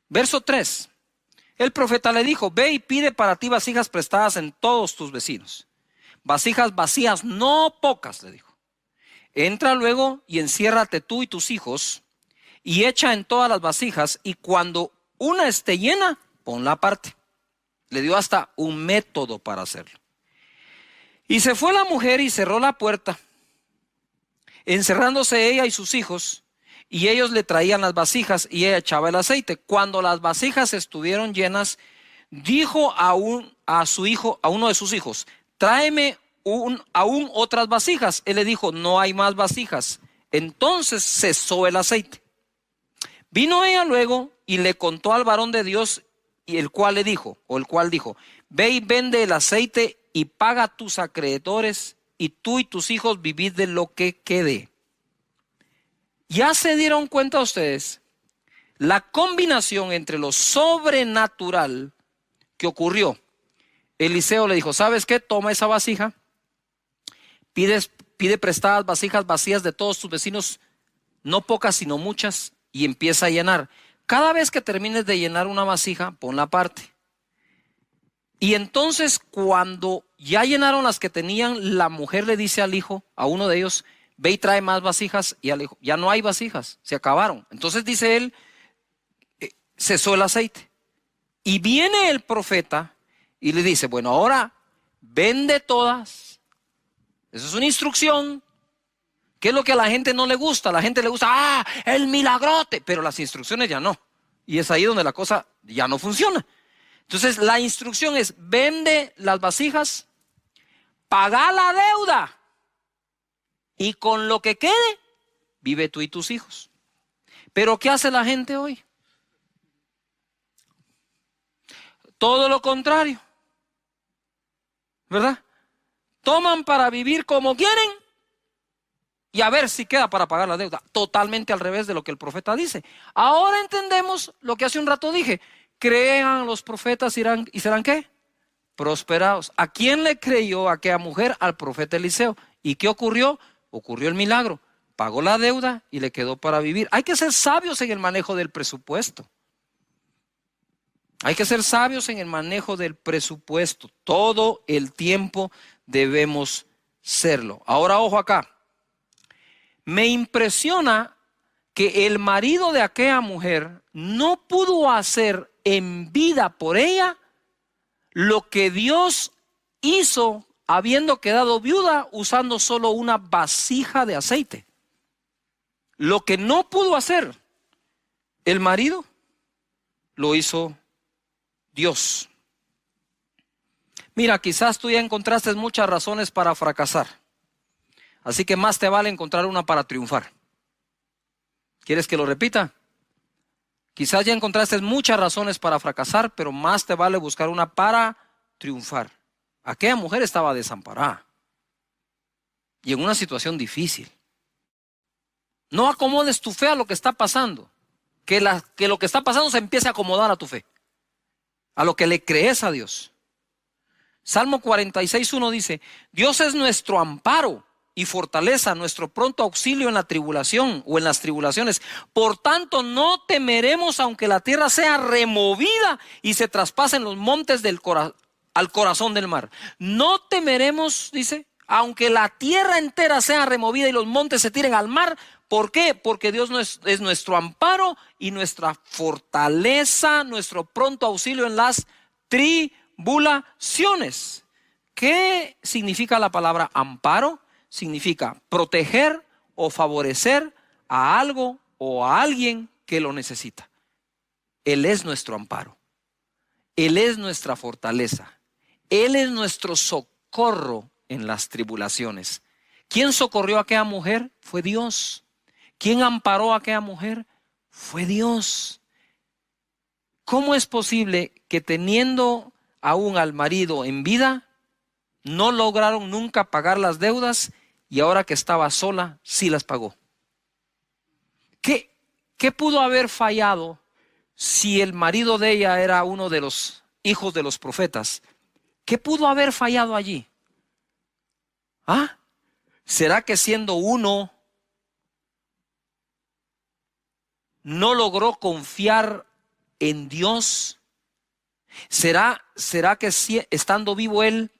Verso 3. El profeta le dijo, ve y pide para ti vasijas prestadas en todos tus vecinos. Vasijas vacías, no pocas, le dijo. Entra luego y enciérrate tú y tus hijos y echa en todas las vasijas y cuando una esté llena, ponla aparte. Le dio hasta un método para hacerlo. Y se fue la mujer y cerró la puerta, encerrándose ella y sus hijos. Y ellos le traían las vasijas y ella echaba el aceite. Cuando las vasijas estuvieron llenas, dijo a uno de sus hijos, tráeme aún otras vasijas. Él le dijo, no hay más vasijas. Entonces cesó el aceite. Vino ella luego y le contó al varón de Dios, y el cual dijo, ve y vende el aceite y paga a tus acreedores, y tú y tus hijos vivid de lo que quede. ¿Ya se dieron cuenta ustedes la combinación entre lo sobrenatural que ocurrió? Eliseo le dijo, ¿sabes qué? Toma esa vasija, pide prestadas vasijas vacías de todos tus vecinos, no pocas sino muchas, y empieza a llenar. Cada vez que termines de llenar una vasija, ponla aparte. Y entonces cuando ya llenaron las que tenían, la mujer le dice al hijo, a uno de ellos, ve y trae más vasijas, y al hijo, ya no hay vasijas, se acabaron. Entonces dice él, cesó el aceite. Y viene el profeta y le dice, bueno, ahora vende todas. Eso es una instrucción. ¿Qué es lo que a la gente no le gusta? A la gente le gusta, el milagrote, pero las instrucciones ya no. Y es ahí donde la cosa ya no funciona. Entonces la instrucción es, vende las vasijas, paga la deuda. Y con lo que quede, vive tú y tus hijos. Pero ¿qué hace la gente hoy? Todo lo contrario, ¿verdad? Toman para vivir como quieren y a ver si queda para pagar la deuda. Totalmente al revés de lo que el profeta dice. Ahora entendemos lo que hace un rato dije. Crean los profetas y serán ¿qué? Prosperados. ¿A quién le creyó aquella mujer? Al profeta Eliseo. ¿Y qué ocurrió? Ocurrió el milagro, pagó la deuda y le quedó para vivir. Hay que ser sabios en el manejo del presupuesto. Hay que ser sabios en el manejo del presupuesto. Todo el tiempo debemos serlo. Ahora ojo acá. Me impresiona que el marido de aquella mujer no pudo hacer en vida por ella lo que Dios hizo habiendo quedado viuda usando solo una vasija de aceite. Lo que no pudo hacer el marido, lo hizo Dios. Mira, quizás tú ya encontraste muchas razones para fracasar. Así que más te vale encontrar una para triunfar. ¿Quieres que lo repita? Quizás ya encontraste muchas razones para fracasar, pero más te vale buscar una para triunfar. Aquella mujer estaba desamparada y en una situación difícil. No acomodes tu fe a lo que está pasando. Que lo que está pasando se empiece a acomodar a tu fe, a lo que le crees a Dios. Salmo 46:1 dice, Dios es nuestro amparo y fortaleza, nuestro pronto auxilio en la tribulación o en las tribulaciones. Por tanto, no temeremos aunque la tierra sea removida y se traspasen los montes al corazón del mar. No temeremos, dice, aunque la tierra entera sea removida y los montes se tiren al mar, ¿Por qué? Porque Dios es nuestro amparo y nuestra fortaleza, nuestro pronto auxilio en las tribulaciones. ¿Qué significa la palabra amparo? Significa proteger o favorecer a algo o a alguien que lo necesita. Él es nuestro amparo. Él es nuestra fortaleza. Él es nuestro socorro en las tribulaciones. ¿Quién socorrió a aquella mujer? Fue Dios. ¿Quién amparó a aquella mujer? Fue Dios. ¿Cómo es posible que teniendo aún al marido en vida, no lograron nunca pagar las deudas y ahora que estaba sola, sí las pagó? ¿Qué pudo haber fallado si el marido de ella era uno de los hijos de los profetas? ¿Qué pudo haber fallado allí? ¿Ah? ¿Será que siendo uno no logró confiar en Dios? ¿Será que estando vivo él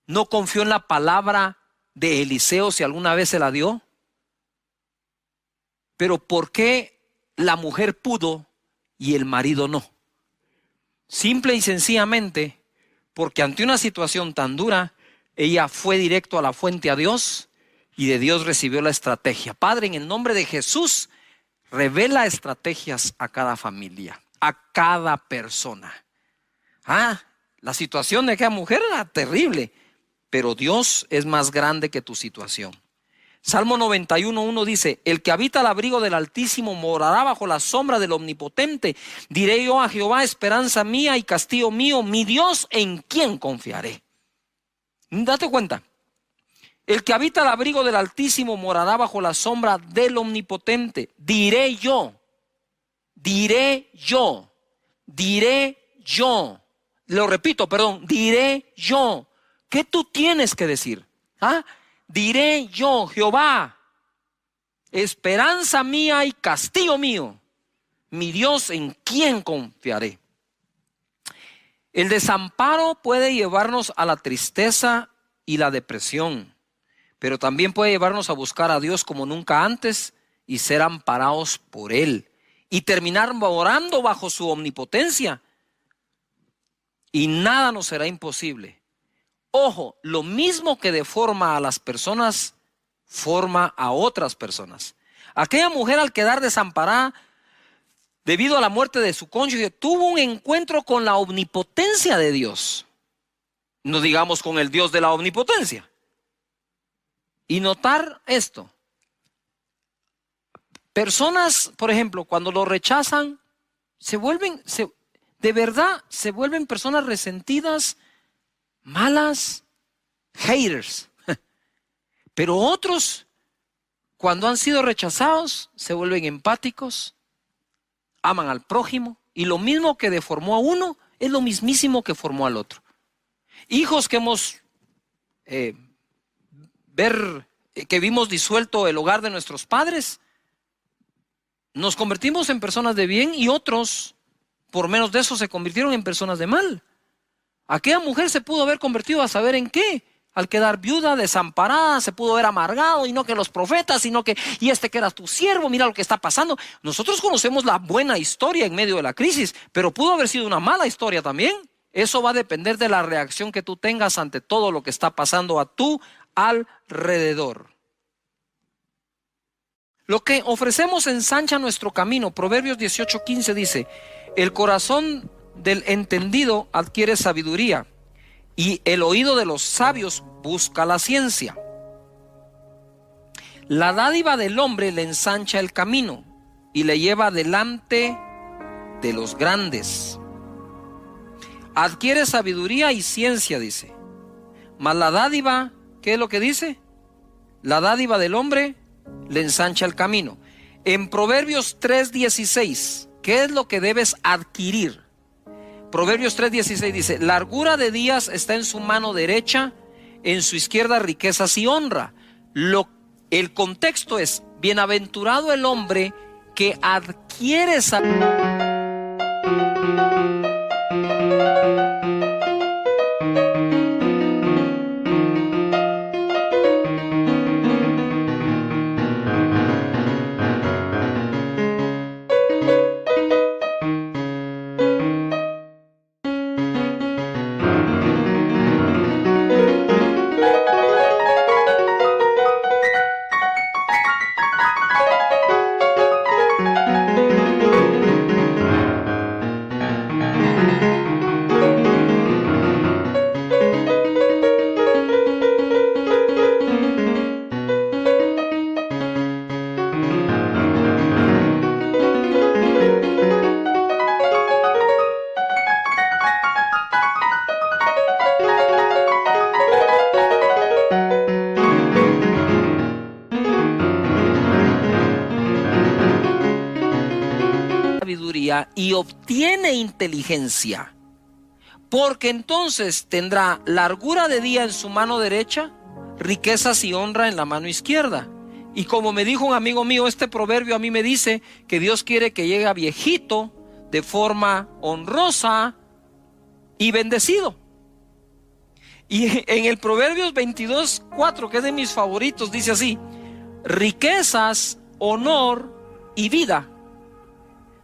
no confió en la palabra de Eliseo si alguna vez se la dio? Pero ¿por qué la mujer pudo y el marido no? Simple y sencillamente porque ante una situación tan dura, ella fue directo a la fuente, a Dios, y de Dios recibió la estrategia. Padre, en el nombre de Jesús, revela estrategias a cada familia, a cada persona. La situación de aquella mujer era terrible, pero Dios es más grande que tu situación. Salmo 91:1 dice: el que habita al abrigo del Altísimo morará bajo la sombra del Omnipotente. Diré yo a Jehová, esperanza mía y castillo mío, mi Dios, en quien confiaré. Date cuenta, el que habita al abrigo del Altísimo morará bajo la sombra del Omnipotente. Diré yo, lo repito, diré yo. ¿Qué tú tienes que decir? Diré yo, Jehová, esperanza mía y castillo mío, mi Dios, en quien confiaré. El desamparo puede llevarnos a la tristeza y la depresión, pero también puede llevarnos a buscar a Dios como nunca antes y ser amparados por Él y terminar morando bajo su omnipotencia. Y nada nos será imposible. Ojo, lo mismo que deforma a las personas, forma a otras personas. Aquella mujer, al quedar desamparada debido a la muerte de su cónyuge, tuvo un encuentro con la omnipotencia de Dios. No digamos con el Dios de la omnipotencia. Y notar esto. Personas, por ejemplo, cuando lo rechazan, de verdad se vuelven personas resentidas, malas, haters. Pero otros, cuando han sido rechazados, se vuelven empáticos, aman al prójimo, y lo mismo que deformó a uno es lo mismísimo que formó al otro. Hijos que que vimos disuelto el hogar de nuestros padres, nos convertimos en personas de bien, y otros, por menos de eso, se convirtieron en personas de mal. Aquella mujer se pudo haber convertido a saber en qué. Al quedar viuda, desamparada, se pudo haber amargado, y no que los profetas, sino que, y que era tu siervo, mira lo que está pasando. Nosotros conocemos la buena historia en medio de la crisis, pero pudo haber sido una mala historia también. Eso va a depender de la reacción que tú tengas ante todo lo que está pasando a tu alrededor. Lo que ofrecemos ensancha nuestro camino. Proverbios 18:15 dice: el corazón del entendido adquiere sabiduría, y el oído de los sabios busca la ciencia. La dádiva del hombre le ensancha el camino y le lleva delante de los grandes. Adquiere sabiduría y ciencia, dice. Mas la dádiva, ¿qué es lo que dice? La dádiva del hombre le ensancha el camino. En Proverbios 3:16, ¿qué es lo que debes adquirir? Proverbios 3:16 dice: largura de días está en su mano derecha, en su izquierda riquezas y honra. El contexto es: bienaventurado el hombre que adquiere sabiduría. sabiduría y obtiene inteligencia, porque entonces tendrá largura de día en su mano derecha, riquezas y honra en la mano izquierda. Y como me dijo un amigo mío, este proverbio a mí me dice que Dios quiere que llegue a viejito de forma honrosa y bendecido. Y en el Proverbios 22:4, que es de mis favoritos, dice así: riquezas, honor y vida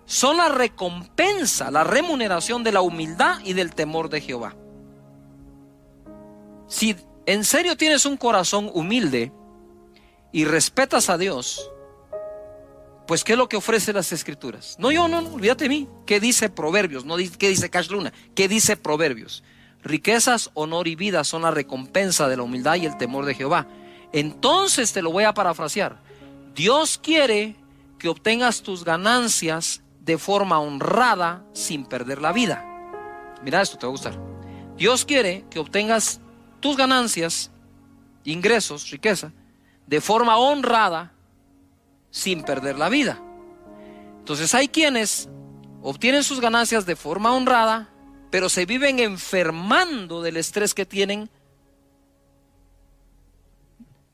son la recompensa, la remuneración de la humildad y del temor de Jehová. Si en serio tienes un corazón humilde y respetas a Dios, pues ¿qué es lo que ofrece las Escrituras? No, olvídate de mí. ¿Qué dice Proverbios? No, ¿qué dice Cash Luna? ¿Qué dice Proverbios? Riquezas, honor y vida son la recompensa de la humildad y el temor de Jehová. Entonces te lo voy a parafrasear. Dios quiere que obtengas tus ganancias de forma honrada sin perder la vida. Mira esto, te va a gustar. Dios quiere que obtengas tus ganancias, ingresos, riqueza, de forma honrada sin perder la vida. Entonces hay quienes obtienen sus ganancias de forma honrada, pero se viven enfermando del estrés que tienen.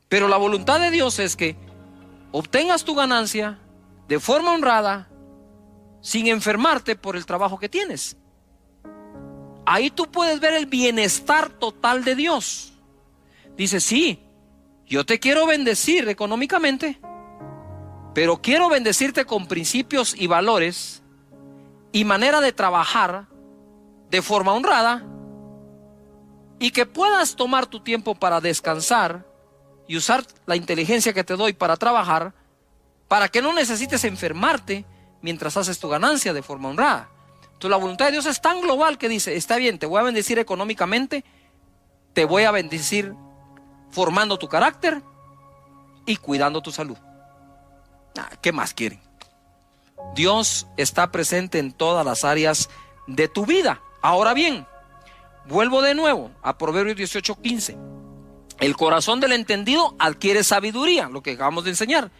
Pero la voluntad de Dios es que obtengas tu ganancia de forma honrada sin enfermarte por el trabajo que tienes. Ahí tú puedes ver el bienestar total de Dios. Dice: sí, yo te quiero bendecir económicamente, pero quiero bendecirte con principios y valores y manera de trabajar de forma honrada, y que puedas tomar tu tiempo para descansar y usar la inteligencia que te doy para trabajar, para que no necesites enfermarte mientras haces tu ganancia de forma honrada. Entonces la voluntad de Dios es tan global que dice: está bien, te voy a bendecir económicamente, te voy a bendecir formando tu carácter y cuidando tu salud. ¿Qué más quieren? Dios está presente en todas las áreas de tu vida. Ahora bien, vuelvo de nuevo a Proverbios 18:15. El corazón del entendido adquiere sabiduría, lo que acabamos de enseñar,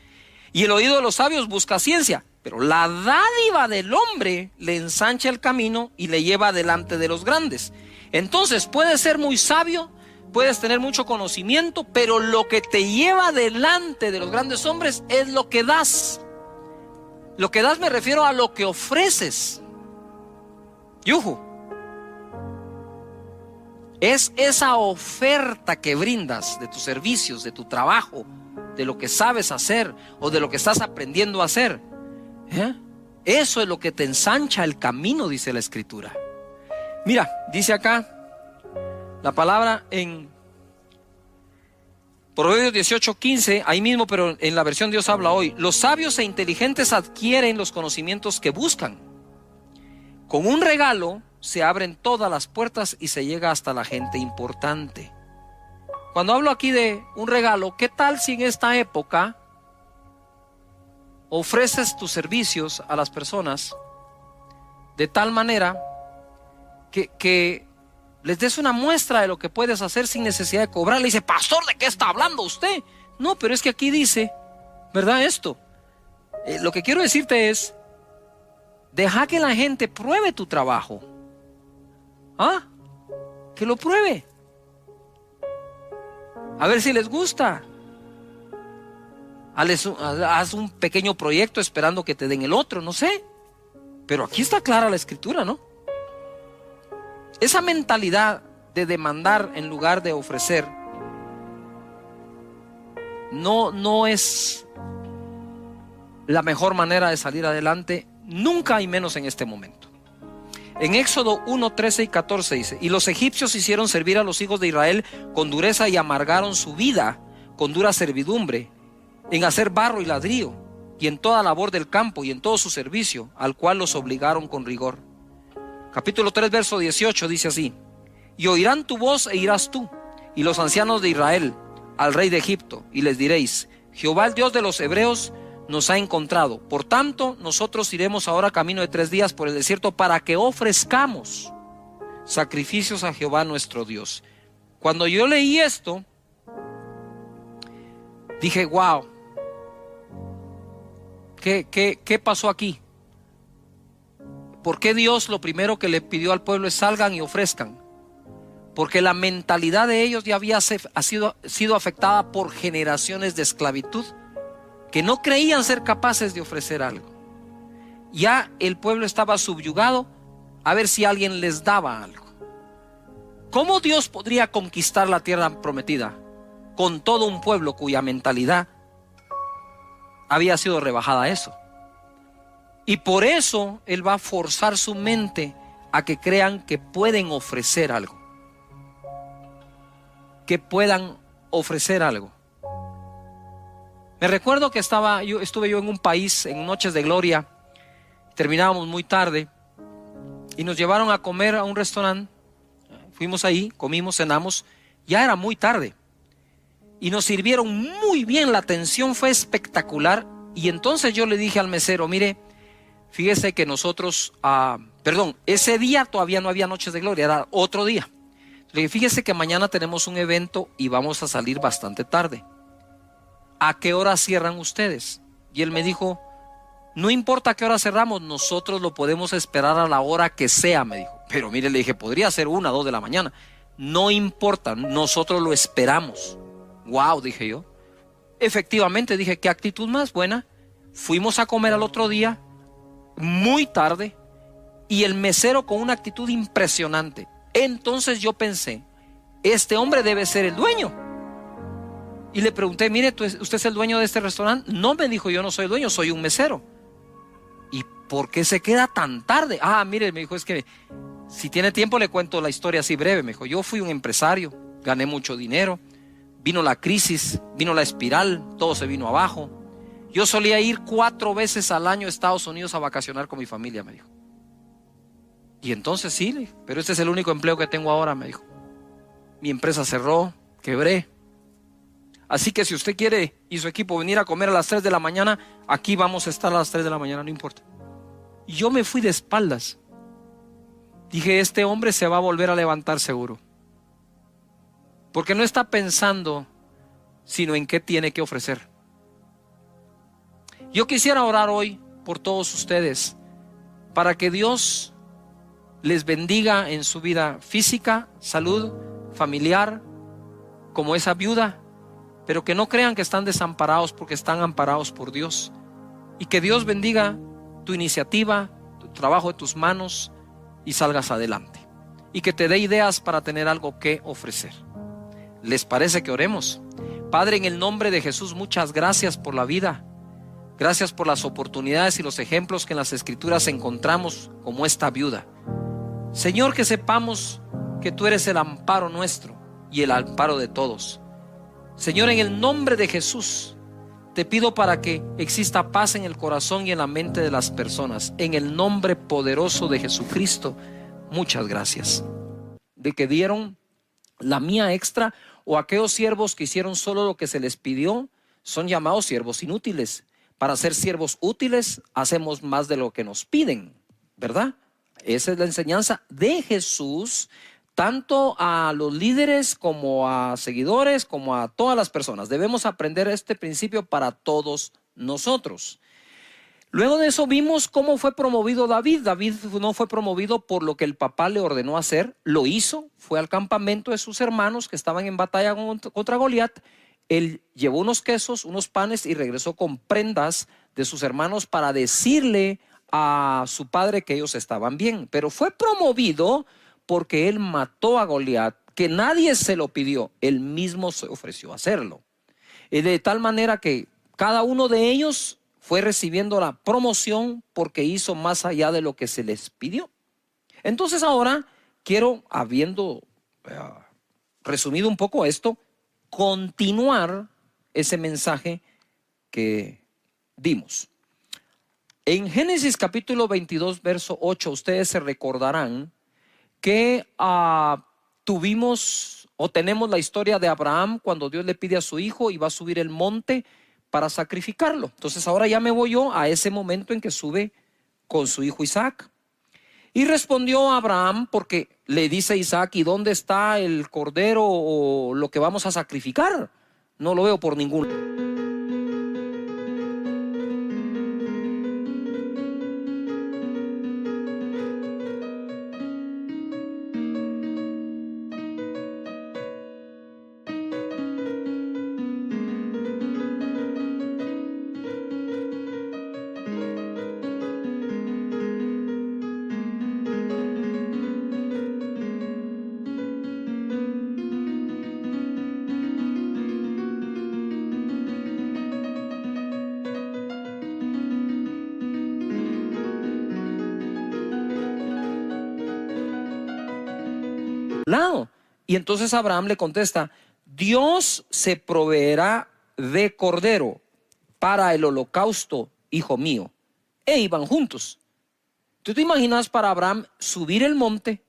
y el oído de los sabios busca ciencia. Pero la dádiva del hombre le ensancha el camino y le lleva delante de los grandes. Entonces puedes ser muy sabio, puedes tener mucho conocimiento, pero lo que te lleva delante de los grandes hombres es lo que das. Lo que das me refiero a lo que ofreces. Yuhu. Es esa oferta que brindas de tus servicios, de tu trabajo, de lo que sabes hacer o de lo que estás aprendiendo a hacer. Eso es lo que te ensancha el camino, dice la Escritura. Mira, dice acá la palabra en Proverbios 18:15, ahí mismo, pero en la versión Dios habla hoy: los sabios e inteligentes adquieren los conocimientos que buscan. Con un regalo se abren todas las puertas y se llega hasta la gente importante. Cuando hablo aquí de un regalo, ¿qué tal si en esta época ofreces tus servicios a las personas de tal manera que les des una muestra de lo que puedes hacer sin necesidad de cobrar? Le dice: pastor, ¿de qué está hablando usted? No, pero es que aquí dice, ¿verdad? Esto, lo que quiero decirte es: deja que la gente pruebe tu trabajo. Que lo pruebe, a ver si les gusta. Haz un pequeño proyecto esperando que te den el otro, no sé. Pero aquí está clara la Escritura, ¿no? Esa mentalidad de demandar en lugar de ofrecer no es la mejor manera de salir adelante, nunca, y menos en este momento. En Éxodo 1:13 y 14 dice: y los egipcios hicieron servir a los hijos de Israel con dureza y amargaron su vida con dura servidumbre, en hacer barro y ladrillo, y en toda labor del campo y en todo su servicio, al cual los obligaron con rigor. Capítulo 3, verso 18 dice así: y oirán tu voz e irás tú y los ancianos de Israel al rey de Egipto, y les diréis: Jehová, el Dios de los hebreos, nos ha encontrado. Por tanto, nosotros iremos ahora camino de 3 días por el desierto para que ofrezcamos sacrificios a Jehová nuestro Dios. Cuando yo leí esto, dije: wow, ¿qué pasó aquí? ¿Por qué Dios lo primero que le pidió al pueblo es salgan y ofrezcan? Porque la mentalidad de ellos ya había sido afectada por generaciones de esclavitud, que no creían ser capaces de ofrecer algo. Ya el pueblo estaba subyugado a ver si alguien les daba algo. ¿Cómo Dios podría conquistar la tierra prometida con todo un pueblo cuya mentalidad había sido rebajada a eso? Y por eso Él va a forzar su mente a que crean que pueden ofrecer algo. Que puedan ofrecer algo. Me recuerdo que estuve yo en un país en Noches de Gloria. Terminábamos muy tarde y nos llevaron a comer a un restaurante. Fuimos ahí, comimos, cenamos. Ya era muy tarde y nos sirvieron muy bien. La atención fue espectacular. Y entonces yo le dije al mesero: mire, fíjese que nosotros, ese día todavía no había Noches de Gloria, era otro día. Le dije: fíjese que mañana tenemos un evento y vamos a salir bastante tarde. ¿A qué hora cierran ustedes? Y él me dijo: no importa a qué hora cerramos, nosotros lo podemos esperar a la hora que sea, me dijo. Pero mire, le dije, podría ser 1 o 2 de la mañana. No importa, nosotros lo esperamos. Wow, dije yo. Efectivamente, dije, qué actitud más buena. Fuimos a comer al otro día, muy tarde, y el mesero con una actitud impresionante. Entonces yo pensé, este hombre debe ser el dueño. Y le pregunté: mire, ¿usted es el dueño de este restaurante? No, me dijo, yo no soy dueño, soy un mesero. ¿Y por qué se queda tan tarde? Mire, me dijo, es que si tiene tiempo le cuento la historia así breve. Me dijo: yo fui un empresario, gané mucho dinero, vino la crisis, vino la espiral, todo se vino abajo. Yo solía ir 4 veces al año a Estados Unidos a vacacionar con mi familia, me dijo. Y entonces sí, le dije, pero este es el único empleo que tengo ahora, me dijo. Mi empresa cerró, quebré. Así que si usted quiere y su equipo venir a comer a las 3 de la mañana, aquí vamos a estar a las 3 de la mañana, no importa. Y yo me fui de espaldas. Dije, este hombre se va a volver a levantar seguro. Porque no está pensando sino en qué tiene que ofrecer. Yo quisiera orar hoy por todos ustedes para que Dios les bendiga en su vida física, salud, familiar, como esa viuda, pero que no crean que están desamparados porque están amparados por Dios. Y que Dios bendiga tu iniciativa, tu trabajo de tus manos y salgas adelante. Y que te dé ideas para tener algo que ofrecer. ¿Les parece que oremos? Padre, en el nombre de Jesús, muchas gracias por la vida. Gracias por las oportunidades y los ejemplos que en las Escrituras encontramos como esta viuda. Señor, que sepamos que tú eres el amparo nuestro y el amparo de todos. Señor, en el nombre de Jesús, te pido para que exista paz en el corazón y en la mente de las personas. En el nombre poderoso de Jesucristo, muchas gracias. De que dieron la mía extra, o aquellos siervos que hicieron solo lo que se les pidió, son llamados siervos inútiles. Para ser siervos útiles, hacemos más de lo que nos piden, ¿verdad? Esa es la enseñanza de Jesús, tanto a los líderes como a seguidores, como a todas las personas. Debemos aprender este principio para todos nosotros. Luego de eso vimos cómo fue promovido David. David no fue promovido por lo que el papá le ordenó hacer, lo hizo, fue al campamento de sus hermanos que estaban en batalla contra Goliat. Él llevó unos quesos, unos panes y regresó con prendas de sus hermanos para decirle a su padre que ellos estaban bien. Pero fue promovido porque él mató a Goliat, que nadie se lo pidió, él mismo se ofreció a hacerlo. Y de tal manera que cada uno de ellos fue recibiendo la promoción porque hizo más allá de lo que se les pidió. Entonces ahora quiero, habiendo resumido un poco esto, continuar ese mensaje que dimos. En Génesis capítulo 22, verso 8, ustedes se recordarán que tuvimos o tenemos la historia de Abraham cuando Dios le pide a su hijo y va a subir el monte para sacrificarlo. Entonces ahora ya me voy yo a ese momento en que sube con su hijo Isaac. Y respondió Abraham porque le dice a Isaac: ¿y dónde está el cordero o lo que vamos a sacrificar? No lo veo por ningún lado. lado. Y entonces Abraham le contesta, Dios se proveerá de cordero para el holocausto, hijo mío. E iban juntos. ¿Tú te imaginas para Abraham subir el monte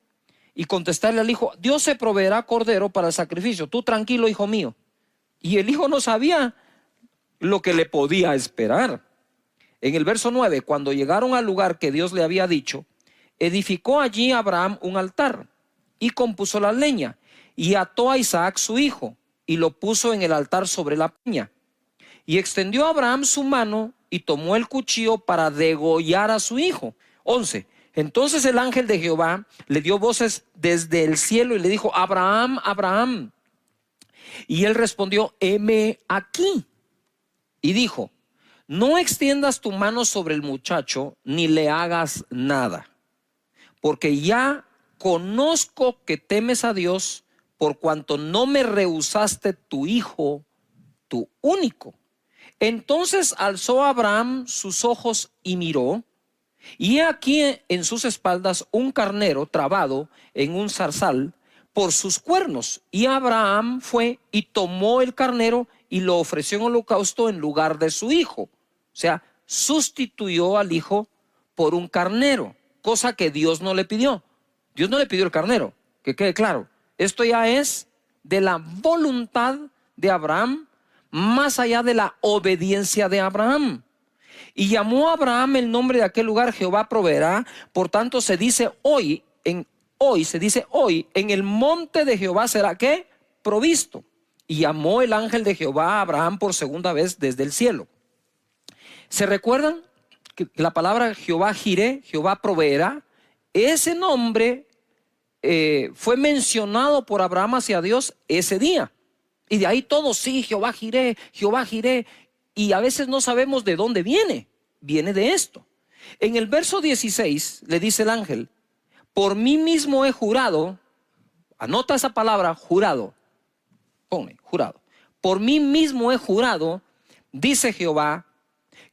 y contestarle al hijo, Dios se proveerá cordero para el sacrificio, tú tranquilo, hijo mío? Y el hijo no sabía lo que le podía esperar. En el verso 9, cuando llegaron al lugar que Dios le había dicho, edificó allí Abraham un altar y compuso la leña y ató a Isaac su hijo y lo puso en el altar sobre la peña. Y extendió Abraham su mano y tomó el cuchillo para degollar a su hijo. 11. Entonces el ángel de Jehová le dio voces desde el cielo y le dijo, Abraham, Abraham. Y él respondió, heme aquí. Y dijo, no extiendas tu mano sobre el muchacho ni le hagas nada, porque ya conozco que temes a Dios por cuanto no me rehusaste tu hijo, tu único. Entonces alzó Abraham sus ojos y miró, y he aquí en sus espaldas un carnero trabado en un zarzal por sus cuernos. Y Abraham fue y tomó el carnero y lo ofreció en holocausto en lugar de su hijo. O sea, sustituyó al hijo por un carnero, cosa que Dios no le pidió. Dios no le pidió el carnero, que quede claro. Esto ya es de la voluntad de Abraham, más allá de la obediencia de Abraham. Y llamó a Abraham el nombre de aquel lugar, Jehová proveerá. Por tanto se dice hoy, en el monte de Jehová será ¿qué? Provisto. Y llamó el ángel de Jehová a Abraham por segunda vez desde el cielo. ¿Se recuerdan que la palabra Jehová Jireh, Jehová proveerá? Ese nombre fue mencionado por Abraham hacia Dios ese día. Y de ahí todo, sí, Jehová Jireh, Jehová Jireh. Y a veces no sabemos de dónde viene. Viene de esto. En el verso 16 le dice el ángel, por mí mismo he jurado, anota esa palabra, jurado, pone, jurado. Por mí mismo he jurado, dice Jehová,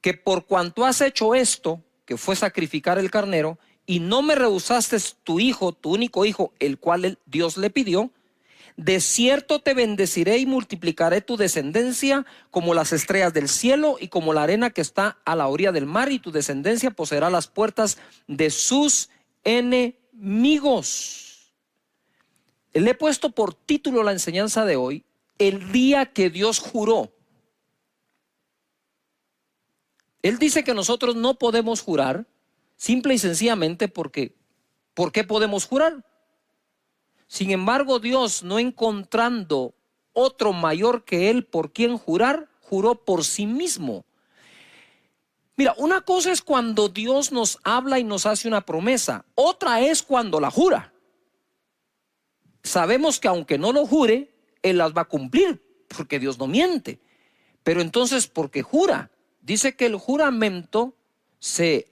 que por cuanto has hecho esto, que fue sacrificar el carnero, y no me rehusaste tu hijo, tu único hijo, el cual Dios le pidió, de cierto te bendeciré y multiplicaré tu descendencia como las estrellas del cielo y como la arena que está a la orilla del mar, y tu descendencia poseerá las puertas de sus enemigos. Le he puesto por título la enseñanza de hoy, el día que Dios juró. Él dice que nosotros no podemos jurar, simple y sencillamente porque, ¿por qué podemos jurar? Sin embargo, Dios, no encontrando otro mayor que Él por quien jurar, juró por sí mismo. Mira, una cosa es cuando Dios nos habla y nos hace una promesa, otra es cuando la jura. Sabemos que aunque no lo jure, Él las va a cumplir, porque Dios no miente. Pero entonces, ¿por qué jura? Dice que el juramento se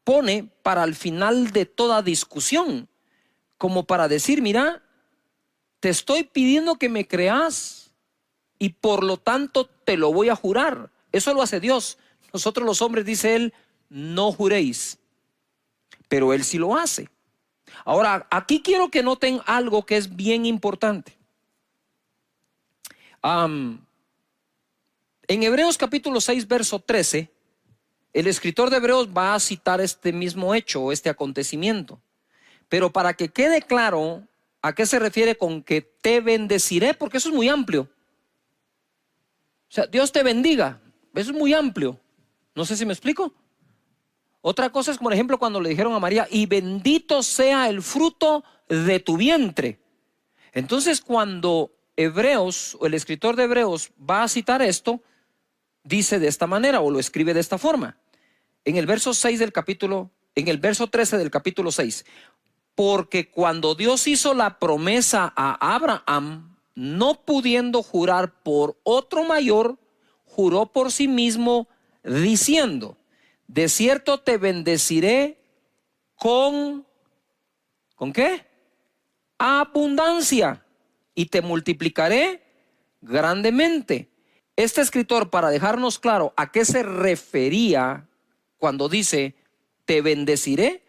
pone para el final de toda discusión, como para decir, mira, te estoy pidiendo que me creas y por lo tanto te lo voy a jurar. Eso lo hace Dios. Nosotros los hombres, dice Él, no juréis, pero Él sí lo hace. Ahora, aquí quiero que noten algo que es bien importante. En Hebreos capítulo 6, verso 13, el escritor de Hebreos va a citar este mismo hecho, este acontecimiento. Pero para que quede claro a qué se refiere con que te bendeciré, porque eso es muy amplio. O sea, Dios te bendiga, eso es muy amplio. No sé si me explico. Otra cosa es, por ejemplo, cuando le dijeron a María, y bendito sea el fruto de tu vientre. Entonces, cuando Hebreos, o el escritor de Hebreos va a citar esto, dice de esta manera, o lo escribe de esta forma. En el verso 6 del capítulo, en el verso 13 del capítulo 6. Porque cuando Dios hizo la promesa a Abraham, no pudiendo jurar por otro mayor, juró por sí mismo diciendo, de cierto te bendeciré ¿con qué? Abundancia, y te multiplicaré grandemente. Este escritor, para dejarnos claro a qué se refería cuando dice te bendeciré,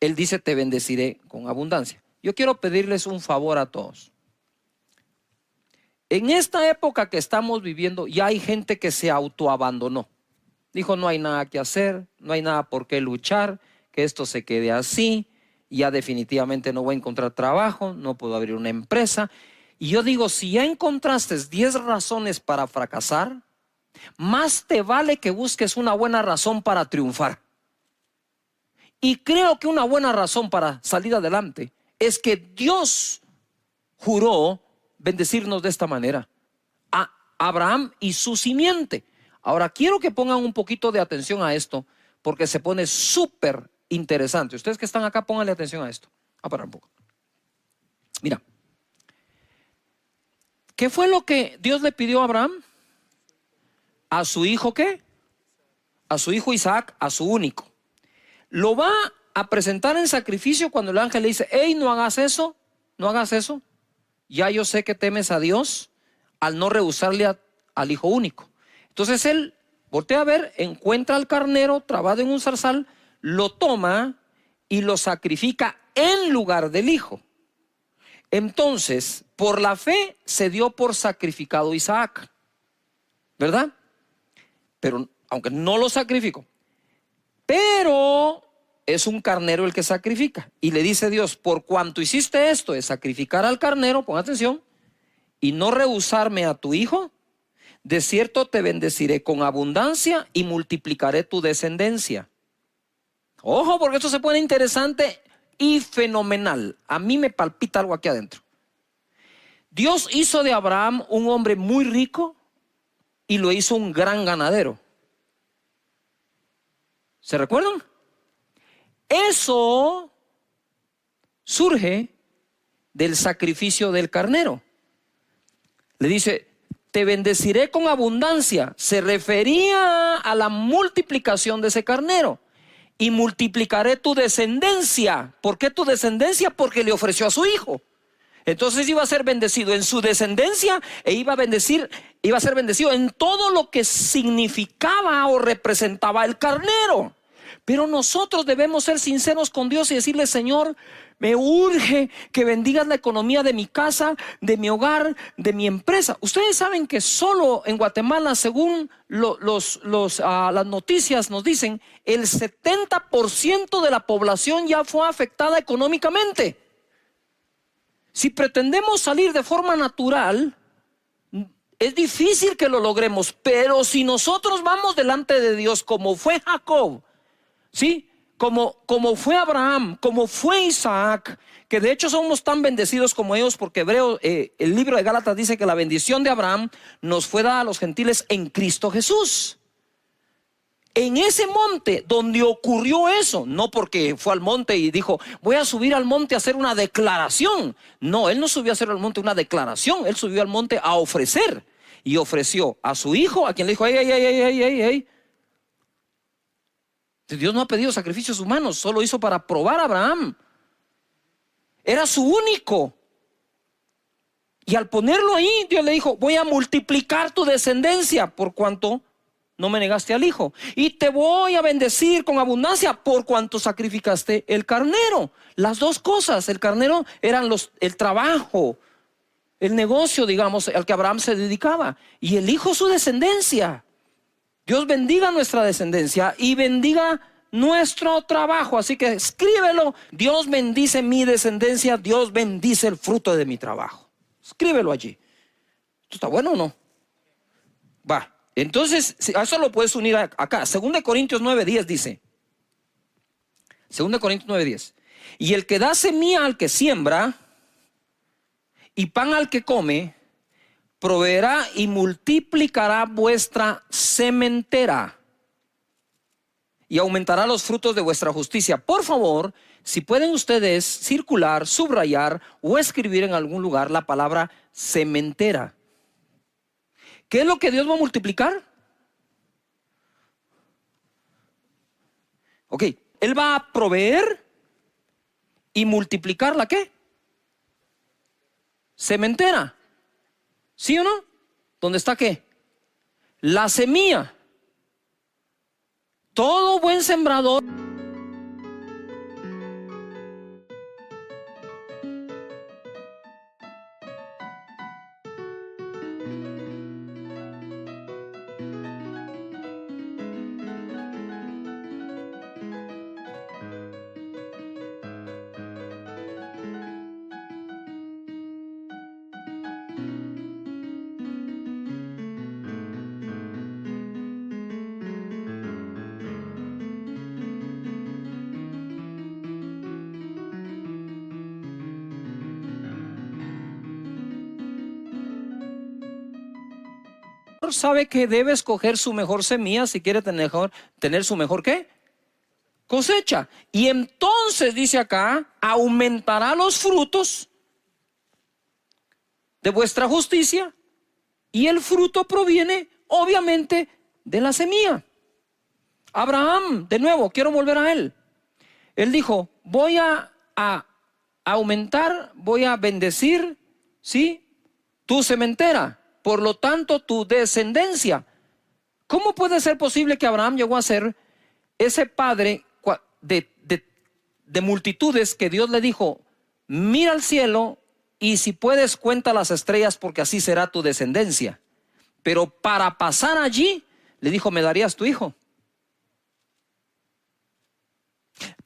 él dice te bendeciré con abundancia. Yo quiero pedirles un favor a todos. En esta época que estamos viviendo, ya hay gente que se autoabandonó. Dijo, no hay nada que hacer, no hay nada por qué luchar, que esto se quede así, ya definitivamente no voy a encontrar trabajo, no puedo abrir una empresa. Y yo digo, si ya encontraste 10 razones para fracasar, más te vale que busques una buena razón para triunfar. Y creo que una buena razón para salir adelante es que Dios juró bendecirnos de esta manera a Abraham y su simiente. Ahora quiero que pongan un poquito de atención a esto, porque se pone súper interesante. Ustedes que están acá, pónganle atención a esto. A parar un poco. Mira, ¿qué fue lo que Dios le pidió a Abraham? ¿A su hijo qué? A su hijo Isaac, a su único. Lo va a presentar en sacrificio cuando el ángel le dice, hey, no hagas eso, no hagas eso. Ya yo sé que temes a Dios al no rehusarle al hijo único. Entonces él voltea a ver, encuentra al carnero trabado en un zarzal, lo toma y lo sacrifica en lugar del hijo. Entonces, por la fe se dio por sacrificado Isaac, ¿verdad? Pero aunque no lo sacrificó, pero es un carnero el que sacrifica. Y le dice Dios, por cuanto hiciste esto de sacrificar al carnero, pon atención, y no rehusarme a tu hijo, de cierto te bendeciré con abundancia y multiplicaré tu descendencia. Ojo, porque esto se pone interesante y fenomenal. A mí me palpita algo aquí adentro. Dios hizo de Abraham un hombre muy rico y lo hizo un gran ganadero. ¿Se recuerdan? Eso surge del sacrificio del carnero. Le dice, te bendeciré con abundancia. Se refería a la multiplicación de ese carnero. Y multiplicaré tu descendencia. ¿Por qué tu descendencia? Porque le ofreció a su hijo. Entonces iba a ser bendecido en su descendencia e iba a ser bendecido en todo lo que significaba o representaba el carnero. Pero nosotros debemos ser sinceros con Dios y decirle, Señor, me urge que bendigas la economía de mi casa, de mi hogar, de mi empresa. Ustedes saben que solo en Guatemala, según las noticias nos dicen, el 70% de la población ya fue afectada económicamente. Si pretendemos salir de forma natural, es difícil que lo logremos, pero si nosotros vamos delante de Dios como fue Jacob, ¿sí? Como fue Abraham, como fue Isaac, que de hecho somos tan bendecidos como ellos, porque el libro de Gálatas dice que la bendición de Abraham nos fue dada a los gentiles en Cristo Jesús. En ese monte donde ocurrió eso, no porque fue al monte y dijo, voy a subir al monte a hacer una declaración. No, él no subió a hacer al monte una declaración, él subió al monte a ofrecer. Y ofreció a su hijo, a quien le dijo, hey. Dios no ha pedido sacrificios humanos, solo hizo para probar a Abraham. Era su único. Y al ponerlo ahí, Dios le dijo, voy a multiplicar tu descendencia por cuanto no me negaste al hijo. Y te voy a bendecir con abundancia por cuanto sacrificaste el carnero. Las dos cosas, el carnero eran el trabajo, el negocio, digamos, al que Abraham se dedicaba. Y el hijo su descendencia. Dios bendiga nuestra descendencia y bendiga nuestro trabajo. Así que escríbelo. Dios bendice mi descendencia. Dios bendice el fruto de mi trabajo. Escríbelo allí. ¿Esto está bueno o no? Va. Entonces, a eso lo puedes unir acá. 2 Corintios 9:10 dice. 2 Corintios 9:10. Y el que da semilla al que siembra y pan al que come, proveerá y multiplicará vuestra sementera y aumentará los frutos de vuestra justicia. Por favor, si pueden ustedes circular, subrayar o escribir en algún lugar la palabra sementera. ¿Qué es lo que Dios va a multiplicar? Ok, Él va a proveer y multiplicar ¿la qué? Sementera. ¿Sí o no? ¿Dónde está qué? La semilla. Todo buen sembrador sembrador sabe que debe escoger su mejor semilla si quiere tener su mejor ¿qué? Cosecha. Y entonces dice acá, aumentará los frutos de vuestra justicia, y el fruto proviene obviamente de la semilla. Abraham, de nuevo, quiero volver a él. Él dijo, voy a aumentar, voy a bendecir, ¿sí?, tu sementera, por lo tanto tu descendencia. ¿Cómo puede ser posible que Abraham llegó a ser ese padre de multitudes que Dios le dijo, mira al cielo y si puedes cuenta las estrellas porque así será tu descendencia? Pero para pasar allí le dijo, ¿me darías tu hijo?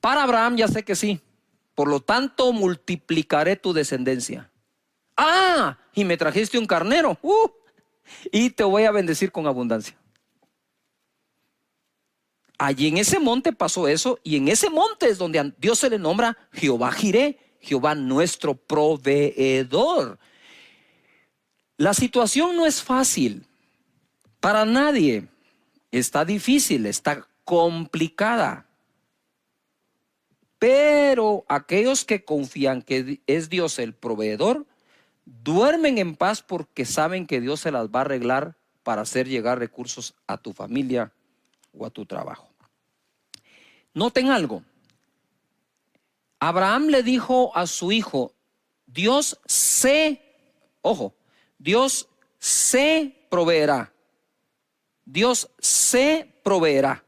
Para Abraham ya sé que sí, por lo tanto multiplicaré tu descendencia. Ah, y me trajiste un carnero, y te voy a bendecir con abundancia. Allí en ese monte pasó eso, y en ese monte es donde a Dios se le nombra Jehová Jireh, Jehová nuestro proveedor. La situación no es fácil para nadie, está difícil, está complicada. Pero aquellos que confían que es Dios el proveedor, duermen en paz porque saben que Dios se las va a arreglar para hacer llegar recursos a tu familia o a tu trabajo. Noten algo. Abraham le dijo a su hijo, Dios se proveerá. Dios se proveerá.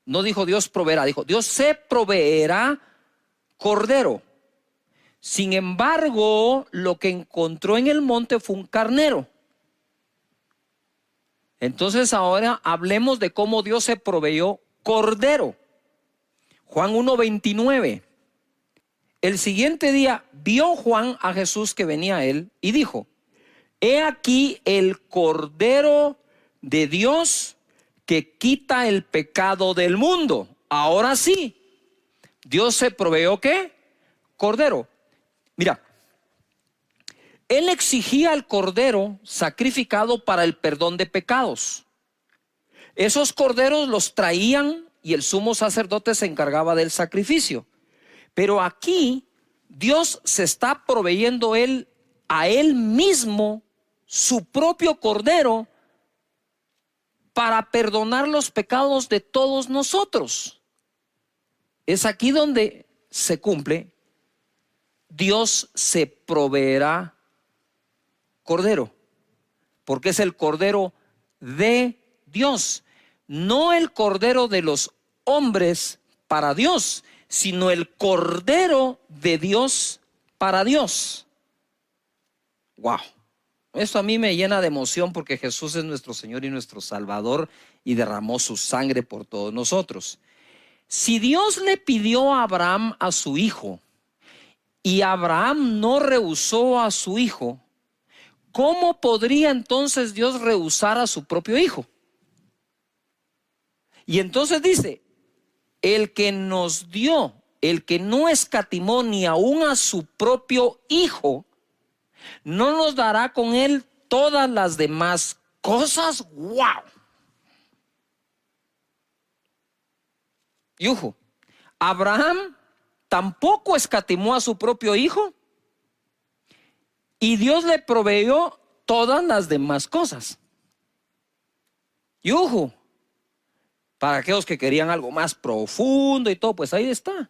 No dijo Dios proveerá, dijo Dios se proveerá cordero. Sin embargo, lo que encontró en el monte fue un carnero. Entonces ahora hablemos de cómo Dios se proveyó cordero. Juan 1:29. El siguiente día vio Juan a Jesús que venía a él y dijo, he aquí el cordero de Dios que quita el pecado del mundo. Ahora sí, Dios se proveyó ¿qué? Cordero. Mira, él exigía el cordero sacrificado para el perdón de pecados. Esos corderos los traían y el sumo sacerdote se encargaba del sacrificio. Pero aquí Dios se está proveyendo a él mismo su propio cordero para perdonar los pecados de todos nosotros. Es aquí donde se cumple. Dios se proveerá cordero, porque es el cordero de Dios, no el cordero de los hombres para Dios, sino el cordero de Dios para Dios. Wow, esto a mí me llena de emoción porque Jesús es nuestro Señor y nuestro Salvador y derramó su sangre por todos nosotros. Si Dios le pidió a Abraham a su hijo y Abraham no rehusó a su hijo, ¿cómo podría entonces Dios rehusar a su propio hijo? Y entonces dice, el que nos dio, el que no escatimó ni aún a su propio hijo, ¿no nos dará con él todas las demás cosas? ¡Wow! Y ojo, Abraham tampoco escatimó a su propio hijo y Dios le proveyó todas las demás cosas. Y ojo, para aquellos que querían algo más profundo y todo, pues ahí está.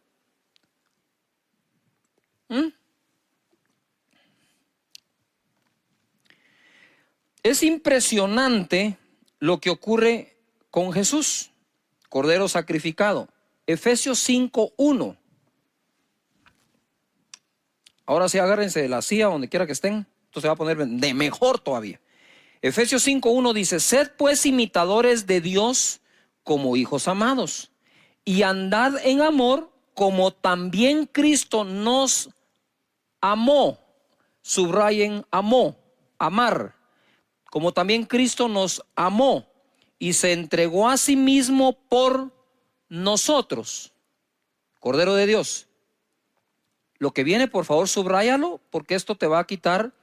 Es impresionante lo que ocurre con Jesús, Cordero sacrificado. Efesios 5:1. Ahora sí, agárrense de la silla donde quiera que estén. Esto se va a poner de mejor todavía. Efesios 5:1 dice, sed pues imitadores de Dios como hijos amados, y andad en amor como también Cristo nos amó. Subrayen amó, amar. Como también Cristo nos amó y se entregó a sí mismo por nosotros. Cordero de Dios. Lo que viene, por favor, subráyalo, porque esto te va a quitar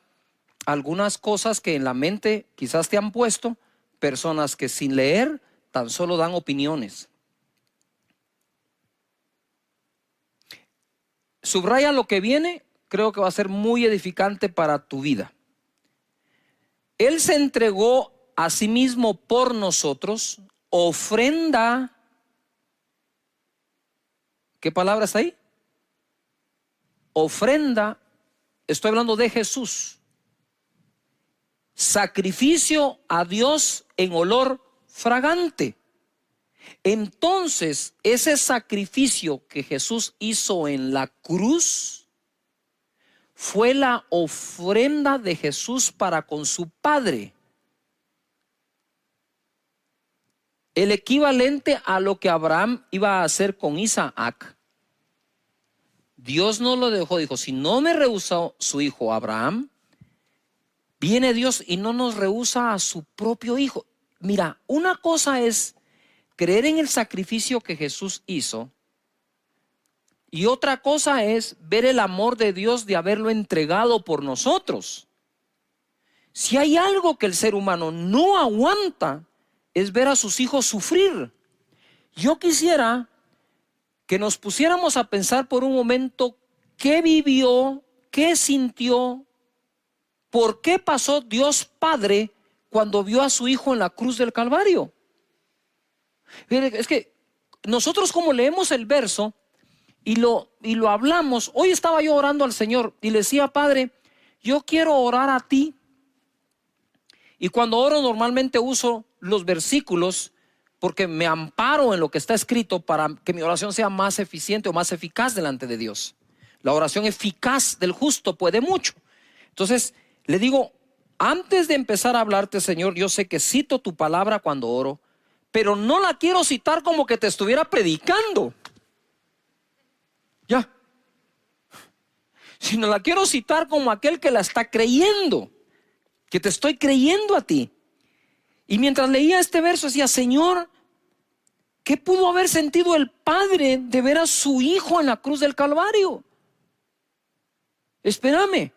algunas cosas que en la mente quizás te han puesto, personas que sin leer tan solo dan opiniones. Subraya lo que viene, creo que va a ser muy edificante para tu vida. Él se entregó a sí mismo por nosotros, ofrenda. ¿Qué palabra está ahí? Ofrenda, estoy hablando de Jesús. Sacrificio a Dios en olor fragante. Entonces, ese sacrificio que Jesús hizo en la cruz fue la ofrenda de Jesús para con su Padre. El equivalente a lo que Abraham iba a hacer con Isaac. Dios no lo dejó, dijo, si no me rehusó su hijo Abraham, viene Dios y no nos rehúsa a su propio hijo. Mira, una cosa es creer en el sacrificio que Jesús hizo, y otra cosa es ver el amor de Dios de haberlo entregado por nosotros. Si hay algo que el ser humano no aguanta, es ver a sus hijos sufrir. Yo quisiera que nos pusiéramos a pensar por un momento qué vivió, qué sintió, por qué pasó Dios Padre cuando vio a su hijo en la cruz del Calvario. Es que nosotros, como leemos el verso y lo hablamos, hoy estaba yo orando al Señor y le decía, Padre, yo quiero orar a ti. Y cuando oro normalmente uso los versículos porque me amparo en lo que está escrito para que mi oración sea más eficiente o más eficaz delante de Dios. La oración eficaz del justo puede mucho. Entonces le digo, antes de empezar a hablarte, Señor, yo sé que cito tu palabra cuando oro, pero no la quiero citar como que te estuviera predicando. Ya. Sino la quiero citar como aquel que la está creyendo, que te estoy creyendo a ti. Y mientras leía este verso decía, Señor, ¿qué pudo haber sentido el Padre de ver a su hijo en la cruz del Calvario? Espérame,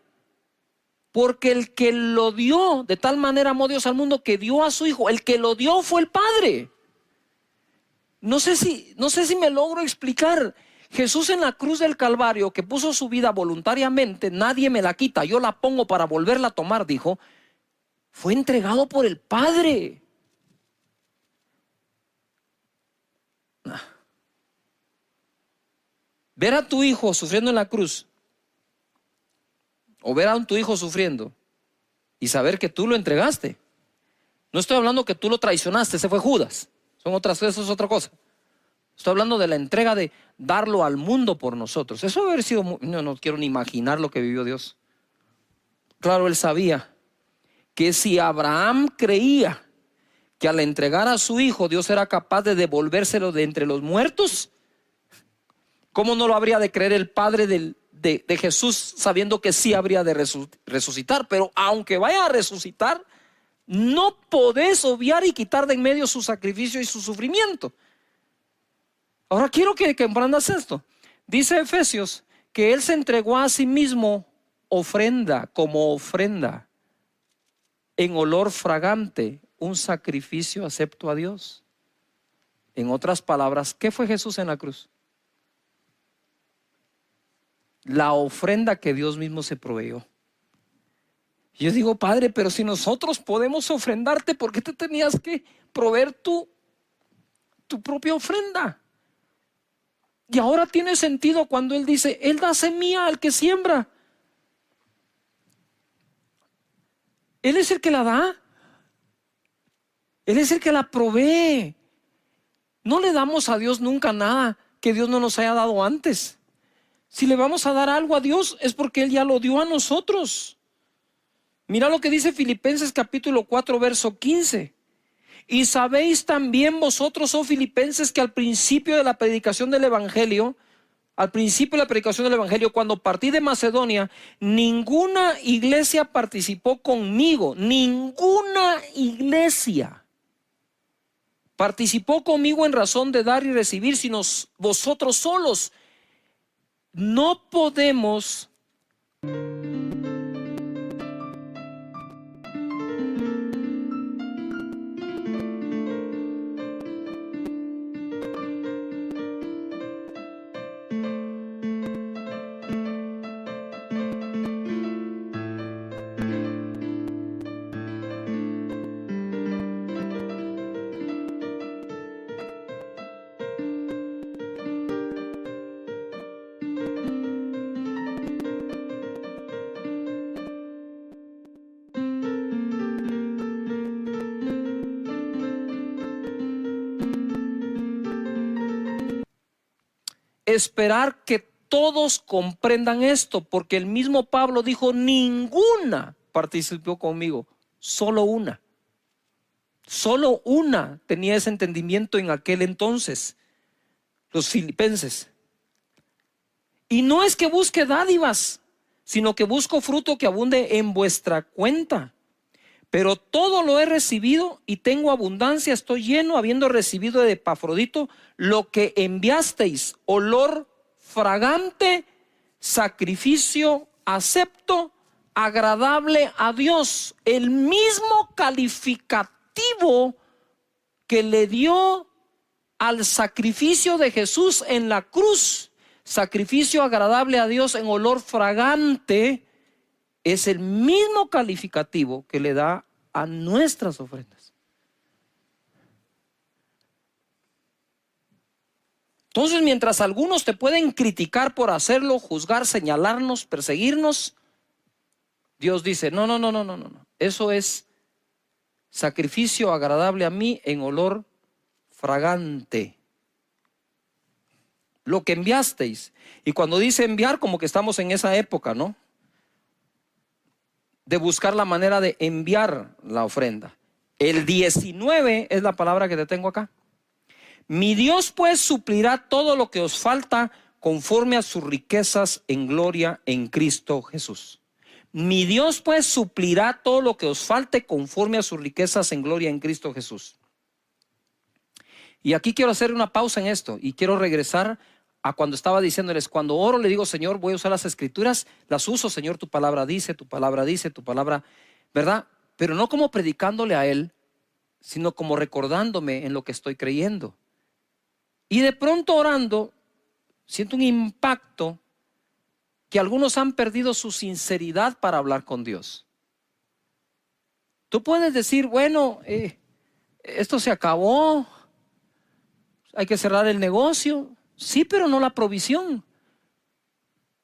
porque el que lo dio, de tal manera amó Dios al mundo que dio a su hijo, el que lo dio fue el Padre. No sé si me logro explicar. Jesús en la cruz del Calvario, que puso su vida voluntariamente, nadie me la quita, yo la pongo para volverla a tomar, dijo, fue entregado por el Padre. Ver a tu hijo sufriendo en la cruz, o ver a tu hijo sufriendo y saber que tú lo entregaste. No estoy hablando que tú lo traicionaste, ese fue Judas. Eso es otra cosa. Estoy hablando de la entrega de darlo al mundo por nosotros. Eso debe haber sido no quiero ni imaginar lo que vivió Dios. Claro, él sabía que si Abraham creía que al entregar a su hijo Dios era capaz de devolvérselo de entre los muertos, ¿cómo no lo habría de creer el Padre de Jesús, sabiendo que sí habría de resucitar? Pero aunque vaya a resucitar, no podés obviar y quitar de en medio su sacrificio y su sufrimiento. Ahora quiero que comprendas esto. Dice Efesios que Él se entregó a sí mismo como ofrenda, en olor fragante, un sacrificio acepto a Dios. En otras palabras, ¿qué fue Jesús en la cruz? La ofrenda que Dios mismo se proveyó. Yo digo, Padre, pero si nosotros podemos ofrendarte, ¿por qué te tenías que proveer tu propia ofrenda? Y ahora tiene sentido cuando Él dice, Él da semilla al que siembra. Él es el que la da. Él es el que la provee. No le damos a Dios nunca nada que Dios no nos haya dado antes. Si le vamos a dar algo a Dios es porque Él ya lo dio a nosotros. Mira lo que dice Filipenses capítulo 4 verso 15. Y sabéis también vosotros, oh filipenses, que al principio de la predicación del Evangelio, cuando partí de Macedonia, ninguna iglesia participó conmigo, ninguna iglesia participó conmigo en razón de dar y recibir, sino vosotros solos. No podemos esperar que todos comprendan esto, porque el mismo Pablo dijo, ninguna participó conmigo, solo una. Solo una tenía ese entendimiento en aquel entonces, los filipenses. Y no es que busque dádivas, sino que busco fruto que abunde en vuestra cuenta. Pero todo lo he recibido y tengo abundancia, estoy lleno, habiendo recibido de Epafrodito lo que enviasteis, olor fragante, sacrificio acepto, agradable a Dios. El mismo calificativo que le dio al sacrificio de Jesús en la cruz, sacrificio agradable a Dios en olor fragante, es el mismo calificativo que le da a nuestras ofrendas. Entonces, mientras algunos te pueden criticar por hacerlo, juzgar, señalarnos, perseguirnos, Dios dice, no. Eso es sacrificio agradable a mí en olor fragante. Lo que enviasteis. Y cuando dice enviar, como que estamos en esa época, ¿no? De buscar la manera de enviar la ofrenda. El 19 es la palabra que te tengo acá. Mi Dios pues suplirá todo lo que os falta conforme a sus riquezas en gloria en Cristo Jesús. Mi Dios pues suplirá todo lo que os falte conforme a sus riquezas en gloria en Cristo Jesús. Y aquí quiero hacer una pausa en esto y quiero regresar a cuando estaba diciéndoles, cuando oro le digo, Señor, voy a usar las escrituras, las uso, Señor, tu palabra dice, ¿verdad? Pero no como predicándole a Él, sino como recordándome en lo que estoy creyendo. Y de pronto orando, siento un impacto que algunos han perdido su sinceridad para hablar con Dios. Tú puedes decir, bueno, esto se acabó, hay que cerrar el negocio. Sí, pero no la provisión.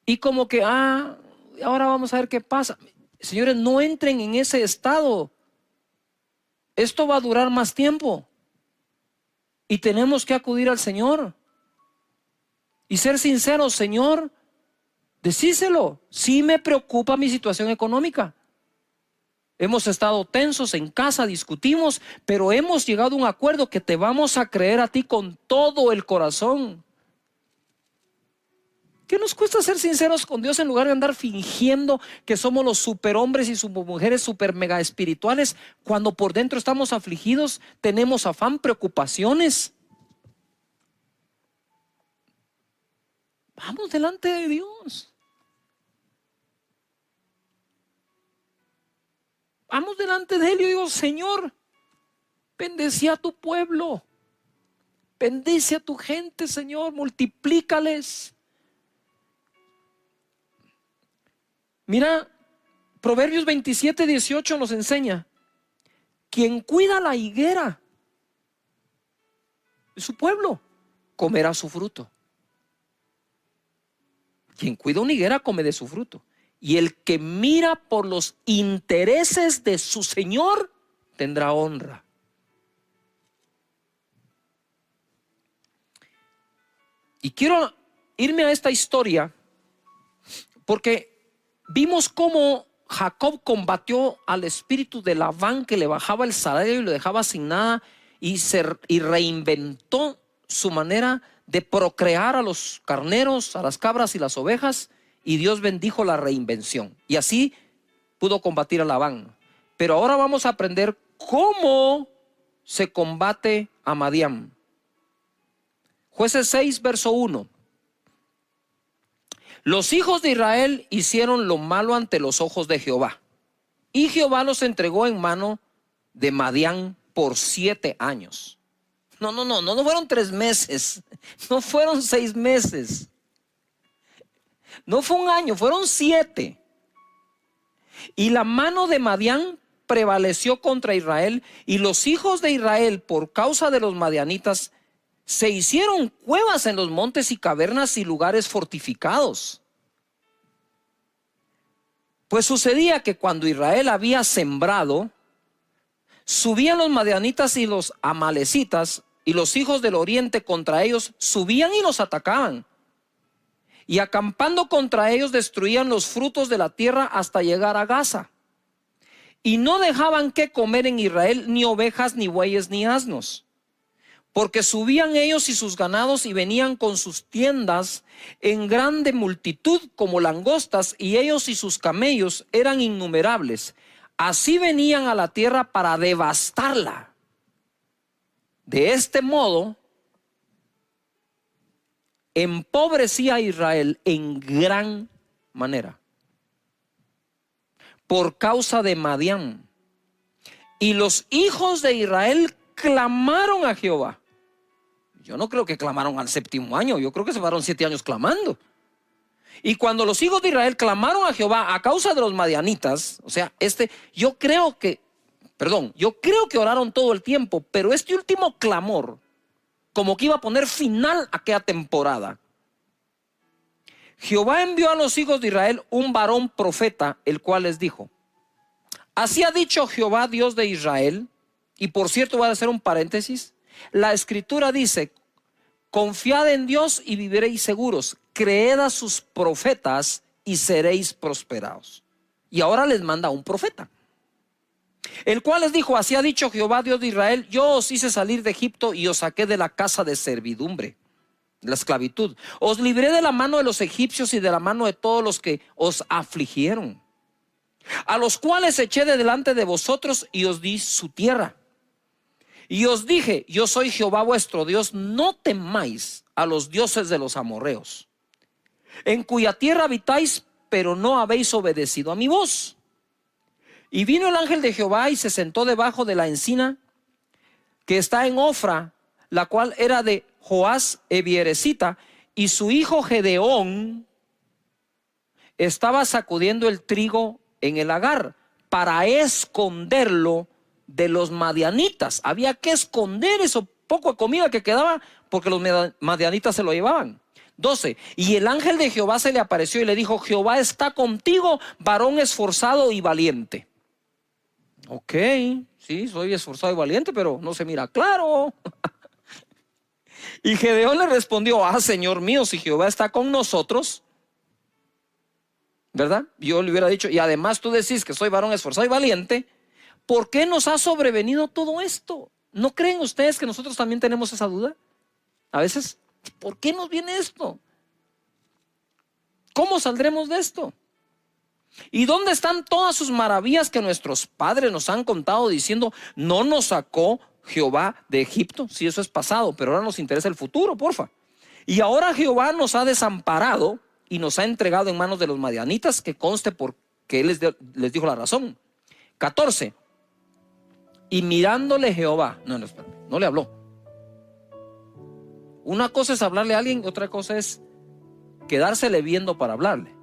Y como que, ahora vamos a ver qué pasa. Señores, no entren en ese estado. Esto va a durar más tiempo. Y tenemos que acudir al Señor. Y ser sinceros, Señor, decíselo. Sí me preocupa mi situación económica. Hemos estado tensos en casa, discutimos, pero hemos llegado a un acuerdo que te vamos a creer a ti con todo el corazón. ¿Qué nos cuesta ser sinceros con Dios en lugar de andar fingiendo que somos los superhombres y supermujeres super mega espirituales cuando por dentro estamos afligidos, tenemos afán, preocupaciones? Vamos delante de Dios. Vamos delante de Él y yo digo, Señor, bendice a tu pueblo, bendice a tu gente, Señor, multiplícales. Mira, Proverbios 27:18 nos enseña, quien cuida la higuera de su pueblo, comerá su fruto. Quien cuida una higuera come de su fruto. Y el que mira por los intereses de su Señor tendrá honra. Y quiero irme a esta historia porque vimos cómo Jacob combatió al espíritu de Labán que le bajaba el salario y lo dejaba sin nada y reinventó su manera de procrear a los carneros, a las cabras y las ovejas, y Dios bendijo la reinvención. Y así pudo combatir a Labán. Pero ahora vamos a aprender cómo se combate a Madián. Jueces 6, verso 1. Los hijos de Israel hicieron lo malo ante los ojos de Jehová, y Jehová los entregó en mano de Madián por 7 años. No fueron 3 meses, no fueron 6 meses, no fue un año, fueron 7. Y la mano de Madián prevaleció contra Israel, y los hijos de Israel, por causa de los madianitas, se hicieron cuevas en los montes y cavernas y lugares fortificados. Pues sucedía que cuando Israel había sembrado, subían los madianitas y los amalecitas, y los hijos del oriente contra ellos subían y los atacaban. y acampando contra ellos destruían los frutos de la tierra hasta llegar a Gaza. Y no dejaban que comer en Israel ni ovejas, ni bueyes, ni asnos, porque subían ellos y sus ganados y venían con sus tiendas en grande multitud como langostas, y ellos y sus camellos eran innumerables. Así venían a la tierra para devastarla. De este modo empobrecía a Israel en gran manera por causa de Madián. Y los hijos de Israel clamaron a Jehová. Yo no creo que clamaron al séptimo año, yo creo que se pasaron 7 años clamando. Y cuando los hijos de Israel clamaron a Jehová a causa de los madianitas, o sea, yo creo que oraron todo el tiempo, pero este último clamor como que iba a poner final a aquella temporada. Jehová envió a los hijos de Israel un varón profeta, el cual les dijo: así ha dicho Jehová, Dios de Israel. Y por cierto, voy a hacer un paréntesis. La escritura dice: confiad en Dios y viviréis seguros, creed a sus profetas y seréis prosperados. Y ahora les manda un profeta, el cual les dijo: así ha dicho Jehová, Dios de Israel, yo os hice salir de Egipto y os saqué de la casa de servidumbre, la esclavitud. Os libré de la mano de los egipcios y de la mano de todos los que os afligieron, a los cuales eché de delante de vosotros y os di su tierra. Y os dije: yo soy Jehová vuestro Dios, no temáis a los dioses de los amorreos, en cuya tierra habitáis, pero no habéis obedecido a mi voz. Y vino el ángel de Jehová y se sentó debajo de la encina que está en Ofra, la cual era de Joás Ebieresita, y su hijo Gedeón estaba sacudiendo el trigo en el lagar para esconderlo de los madianitas. Había que esconder eso poco de comida que quedaba, porque los madianitas se lo llevaban. 12. Y el ángel de Jehová se le apareció y le dijo: Jehová está contigo, varón esforzado y valiente. Ok, sí, soy esforzado y valiente, pero no se mira claro. Y Gedeón le respondió: Señor mío, si Jehová está con nosotros, ¿verdad? Yo le hubiera dicho: y además tú decís que soy varón esforzado y valiente, ¿por qué nos ha sobrevenido todo esto? ¿No creen ustedes que nosotros también tenemos esa duda? A veces, ¿por qué nos viene esto? ¿Cómo saldremos de esto? ¿Y dónde están todas sus maravillas que nuestros padres nos han contado, diciendo: no nos sacó Jehová de Egipto? Si eso es pasado, pero ahora nos interesa el futuro, porfa. Y ahora Jehová nos ha desamparado y nos ha entregado en manos de los madianitas, que conste porque él les dijo la razón. 14. Y mirándole Jehová, no le habló. Una cosa es hablarle a alguien, otra cosa es quedársele viendo para hablarle.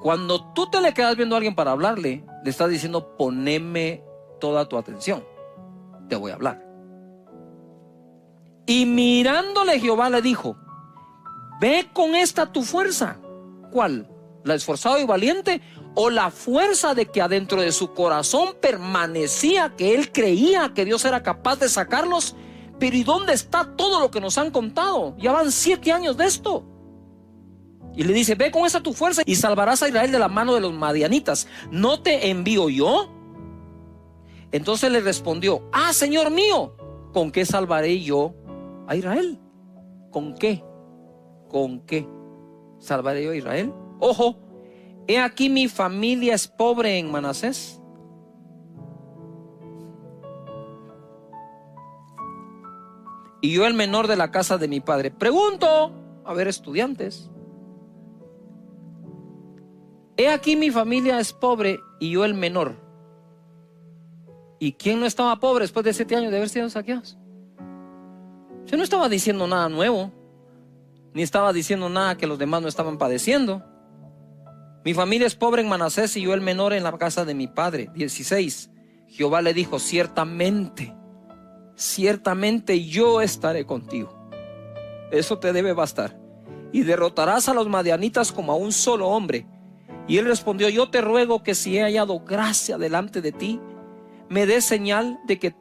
Cuando tú te le quedas viendo a alguien para hablarle, le estás diciendo: poneme toda tu atención, te voy a hablar. Y mirándole Jehová le dijo: ve con esta tu fuerza. ¿Cuál? ¿La esforzado y valiente? ¿O la fuerza de que adentro de su corazón permanecía que él creía que Dios era capaz de sacarlos? Pero ¿y dónde está todo lo que nos han contado? Ya van 7 años de esto. Y le dice: ve con esa tu fuerza y salvarás a Israel de la mano de los madianitas. ¿No te envío yo? Entonces le respondió: Señor mío, ¿con qué salvaré yo a Israel? ¿Con qué? ¿Con qué salvaré yo a Israel? Ojo, he aquí mi familia es pobre en Manasés, y yo el menor de la casa de mi padre. Pregunto, a ver, estudiantes, he aquí mi familia es pobre y yo el menor. ¿Y quién no estaba pobre después de 7 años de haber sido saqueados? Yo no estaba diciendo nada nuevo, ni estaba diciendo nada que los demás no estaban padeciendo. Mi familia es pobre en Manasés y yo el menor en la casa de mi padre. 16. Jehová le dijo: ciertamente yo estaré contigo. Eso te debe bastar. Y derrotarás a los madianitas como a un solo hombre. Y él respondió: yo te ruego que si he hallado gracia delante de ti, me des señal de que